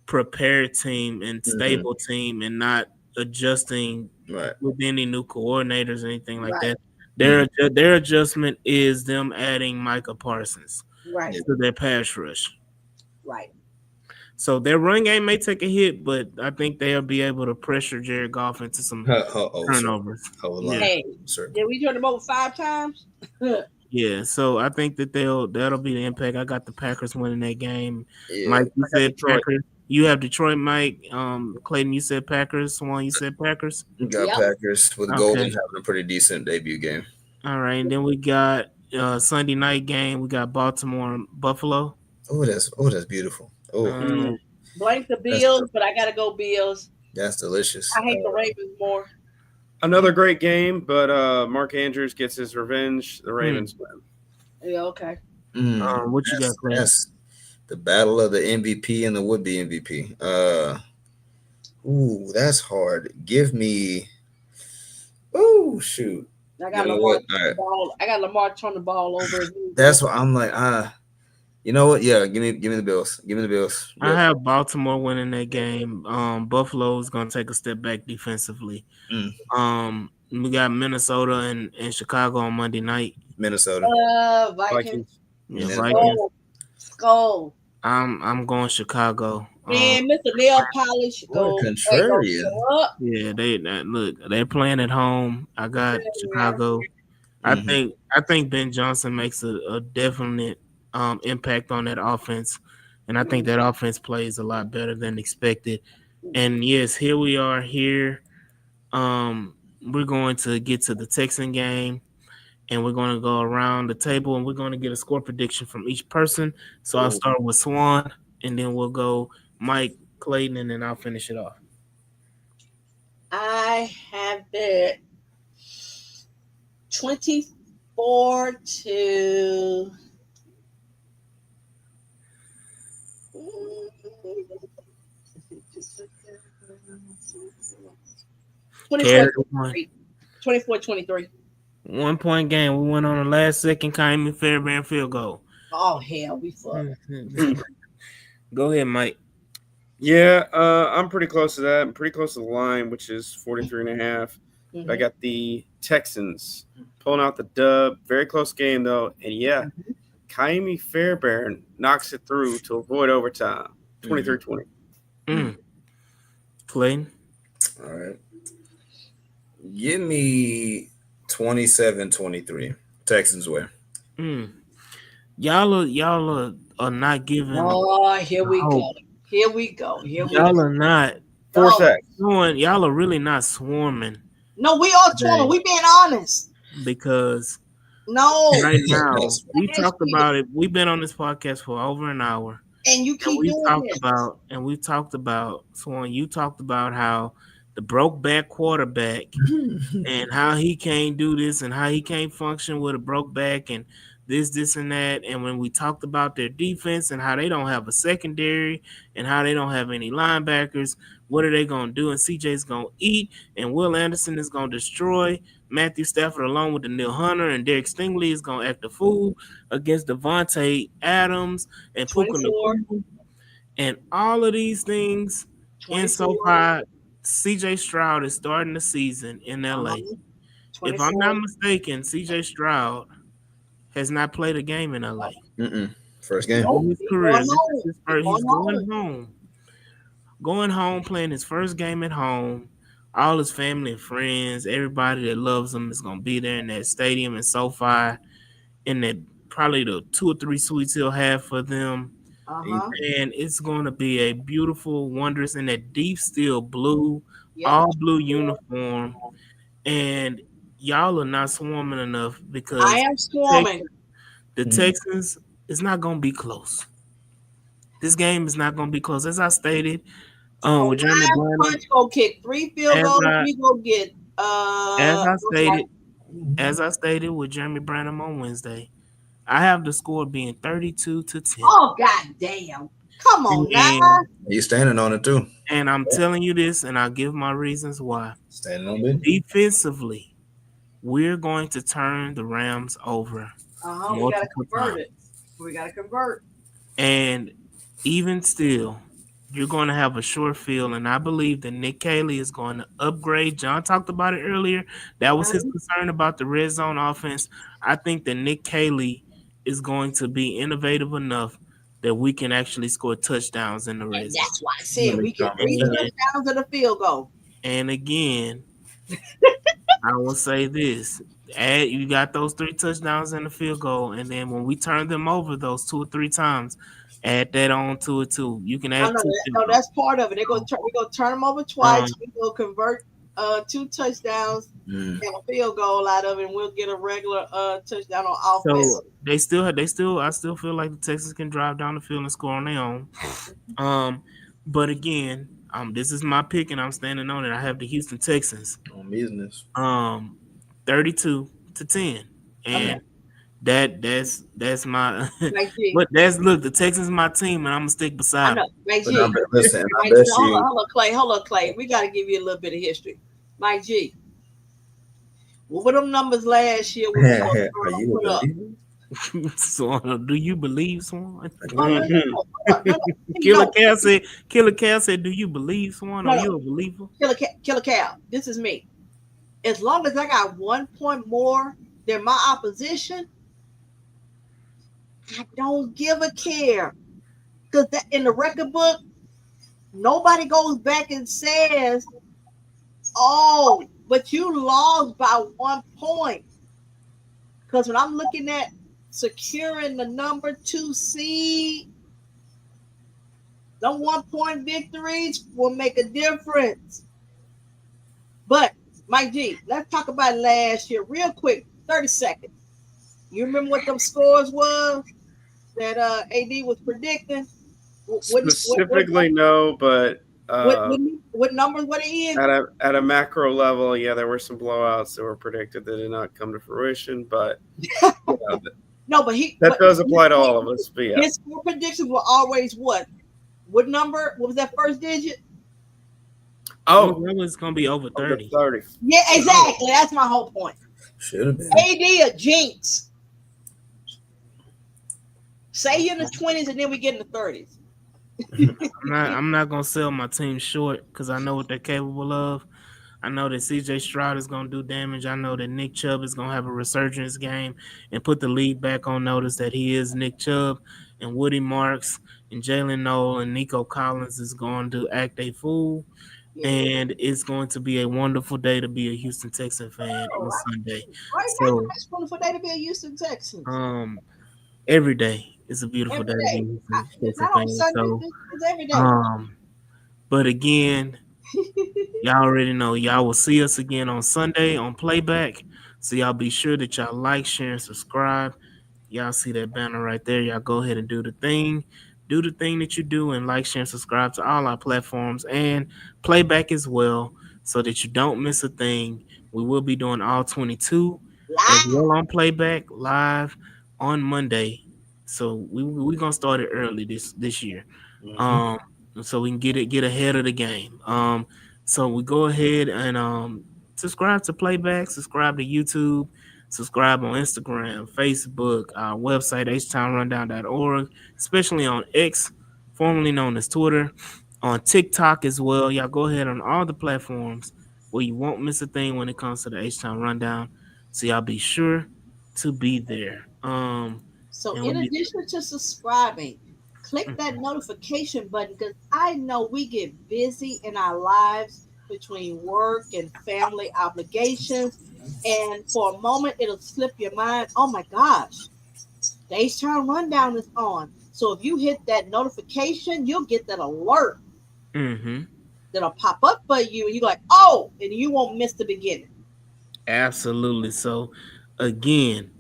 prepared team and Hmm. stable team, and not adjusting Right. with any new coordinators or anything like Right, that. Mhm. Their adjustment is them adding Micah Parsons right, Yeah. to their pass rush. right. So their run game may take a hit, but I think they'll be able to pressure Jared Goff into some Oh, sure. turnovers. Hold Yeah, line. Hey, Sure. did we turn them over 5 times? yeah. So I think that that'll be the impact. I got the Packers winning that game. Yeah. Mike, you I got said Detroit. Packers. You have Detroit, Mike. Clayton, you said Packers. Swan, you said Packers. We got Yep. Packers with Golden Okay. having a pretty decent debut game. All right. And then we got Sunday night game. We got Baltimore and Buffalo. Oh, that's beautiful. Oh, Um, Blank the that's Bills, but I got to go Bills. that's delicious. I hate the Ravens more. Another great game, but Mark Andrews gets his revenge. The hmm. Ravens win. Yeah, okay. What you got, Clayton? That's the battle of the MVP and the would-be MVP. Ooh, that's hard. Give me. Oh shoot. I You got know Lamar what? turn All the right. ball. I got Lamar turn the ball over as That's usual. what I'm like. You know what? Yeah, give me the Bills. Give me the Bills. I Yep. have Baltimore winning that game. Buffalo is going to take a step back defensively. Mm, We got Minnesota and Chicago on Monday night. Minnesota. Vikings. Vikings. Yeah, Minnesota. Vikings. Skull. I'm going Chicago. Man, Mr. Nail Polish, What a go contrarian. show up. Yeah, look. They're playing at home. I got Yeah. Chicago. Hmm. I think Ben Johnson makes a definite impact on that offense, and I think that offense plays a lot better than expected. And yes, here we are here. We're going to get to the Texan game, and we're going to go around the table, and we're going to get a score prediction from each person. So I'll start with Swan, and then we'll go Mike, Clayton, and then I'll finish it off. I have it 24 to 24 Carry one. 23. 1 point game. We went on the last second Kyrie Fairbairn field goal. Oh hell, we fucked. Go ahead, Mike. Yeah, I'm pretty close to that. I'm pretty close to the line, which is 43.5. Mhm. I got the Texans pulling out the dub. Very close game, though. And yeah, Kaimi Fairbairn knocks it through to avoid overtime. 23-20. Clayton. All right. Give me 27-23. Texans win. Y'all are not giving. Oh, here we hope. go. Here we go. Here we Y'all go. are not Four No. sacks. y'all are really not swarming No, we are today. 20. We being honest. Because No. right now Yes. we talked about it. We've been on this podcast for over an hour, And you and keep we doing talked this. about Swan. You talked about how the broke back quarterback and how he can't do this and how he can't function with a broke back and this and that. And when we talked about their defense and how they don't have a secondary and how they don't have any linebackers, what are they going to do? And CJ's going to eat, and Will Anderson is going to destroy Matthew Stafford along with the Neil Hunter, and Derek Stingley is going to act a fool against Devontae Adams and Puka 24. Nacua. And all of these things in 24. SoFi, CJ Stroud is starting the season in LA. If I'm 24. not mistaken, CJ Stroud has not played a game in LA. First game. Nope. In his He's career. going This home. is his first. He's He's going going home. Going home, playing his first game at home. All his family and friends, everybody that loves him is going to be there in that stadium in SoFi, in that probably the 2 or 3 suites he'll have for them. Uh-huh. And it's going to be a beautiful, wondrous, in that deep steel blue, Yep. all blue uniform. And y'all are not swarming enough because I am swarming. The Texans is not going to be close. This game is not going to be close. As I stated, with Jeremy Branham, Punch go kick 3 field goals. We go get as I stated with Jeremy Branham on Wednesday, I have the score being 32-10. Oh god damn! Come on now. He's standing on it too. And I'm telling you this, and I'll give my reasons why. Standing on it. Defensively, we're going to turn the Rams over. We gotta convert it. We gotta convert. And even still, you're going to have a short field, and I believe that Nick Caley is going to upgrade. John talked about it earlier. That was his concern about the red zone offense. I think that Nick Caley is going to be innovative enough that we can actually score touchdowns in the red zone. That's why I said we get 3 touchdowns and a field goal. And again, I will say this. You got those 3 touchdowns and a field goal, and then when we turn them over those 2 or 3 times, add that on to it too. You can add. No, that's part of it. We're gonna turn them over twice. We will convert 2 touchdowns and a field goal out of it, and we'll get a regular touchdown on offense. So I still feel like the Texans can drive down the field and score on their own. But again, this is my pick, and I'm standing on it. I have the Houston Texans on business. 32-10, and that's my. But the Texans my team, and I'm gonna stick beside them. Listen, hold on, Clay. We got to give you a little bit of history, Mike G. What were them numbers last year? Are you a believer? Swan, do you believe Swan? Killer Cal said, do you believe Swan? Are you a believer? Killer Cal, this is me. As long as I got 1 point more than my opposition, I don't give a care. Because in the record book, nobody goes back and says, oh, but you lost by 1 point. Because when I'm looking at securing the number 2 seed, the 1 point victories will make a difference. But Mike G, let's talk about last year real quick, 30 seconds. You remember what them scores was that AD was predicting? Specifically, no, but what numbers were they in? At a macro level, yeah, there were some blowouts that were predicted that did not come to fruition, but that does apply to all of us. But yeah. His score predictions were always what? What number? What was that first digit? Oh, it was gonna be over 30. Yeah, exactly. That's my whole point. Should have been. AD a jinx. Say you're in the 20s and then we get in the 30s. I'm not gonna sell my team short because I know what they're capable of. I know that CJ Stroud is gonna do damage. I know that Nick Chubb is gonna have a resurgence game and put the league back on notice that he is Nick Chubb, and Woody Marks and Jalen Noel and Nico Collins is going to act a fool. Yeah. And it's going to be a wonderful day to be a Houston Texan fan on Sunday. Right, so it's a wonderful day to be a Houston Texan. Every day is a beautiful day to be a Houston Texan fan. So, it's every day. But again, y'all already know y'all will see us again on Sunday on Playback. So y'all be sure that y'all like, share, and subscribe. Y'all see that banner right there. Y'all go ahead and do the thing. Do the thing that you do and like, share, and subscribe to all our platforms and Playback as well so that you don't miss a thing. We will be doing all 22 as well on Playback live on Monday. So we're going to start it early this year. So we can get ahead of the game. So we go ahead and subscribe to Playback, subscribe to YouTube, subscribe on Instagram, Facebook, our website, htownrundown.org, especially on X, formerly known as Twitter, on TikTok as well. Y'all go ahead on all the platforms where you won't miss a thing when it comes to the H-Town Rundown. So y'all be sure to be there. So in addition to subscribing, click that notification button because I know we get busy in our lives between work and family obligations. And for a moment, it'll slip your mind. Oh my gosh, the H-Town Rundown is on. So if you hit that notification, you'll get that alert that'll pop up for you. And you're like, oh, and you won't miss the beginning. Absolutely. So, again,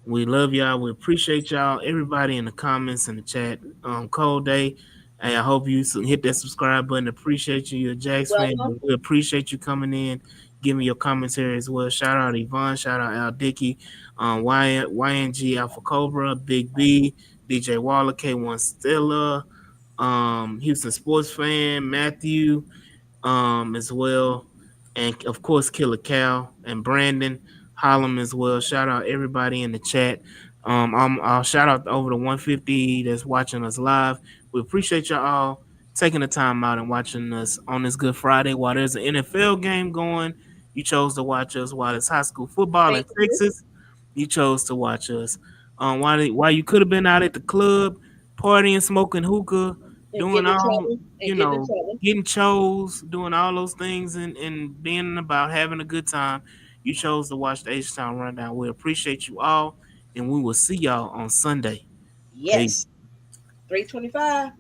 we love y'all. We appreciate y'all. Everybody in the comments and the chat. Cold day. Hey, I hope you hit that subscribe button. Appreciate you. You're a Jags fan. Welcome. We appreciate you coming in, giving your commentary as well. Shout out Yvonne. Shout out Al Dickey. YNG Alpha Cobra. Big B. DJ Waller. K1 Stella. Houston sports fan. Matthew. As well, and of course Killer Cal and Brandon Hollum as well. Shout out everybody in the chat. I'll shout out over the 150 that's watching us live. We appreciate y'all all taking the time out and watching us on this Good Friday while there's an NFL game going. You chose to watch us while there's high school football in Thank you. Texas. You chose to watch us. While you could have been out at the club partying, smoking hookah, And doing get in all trouble. you And get in know trouble. getting chose, doing all those things and being about having a good time. You chose to watch the H-Town Rundown. We appreciate you all, and we will see y'all on Sunday. Peace. Yes. 325.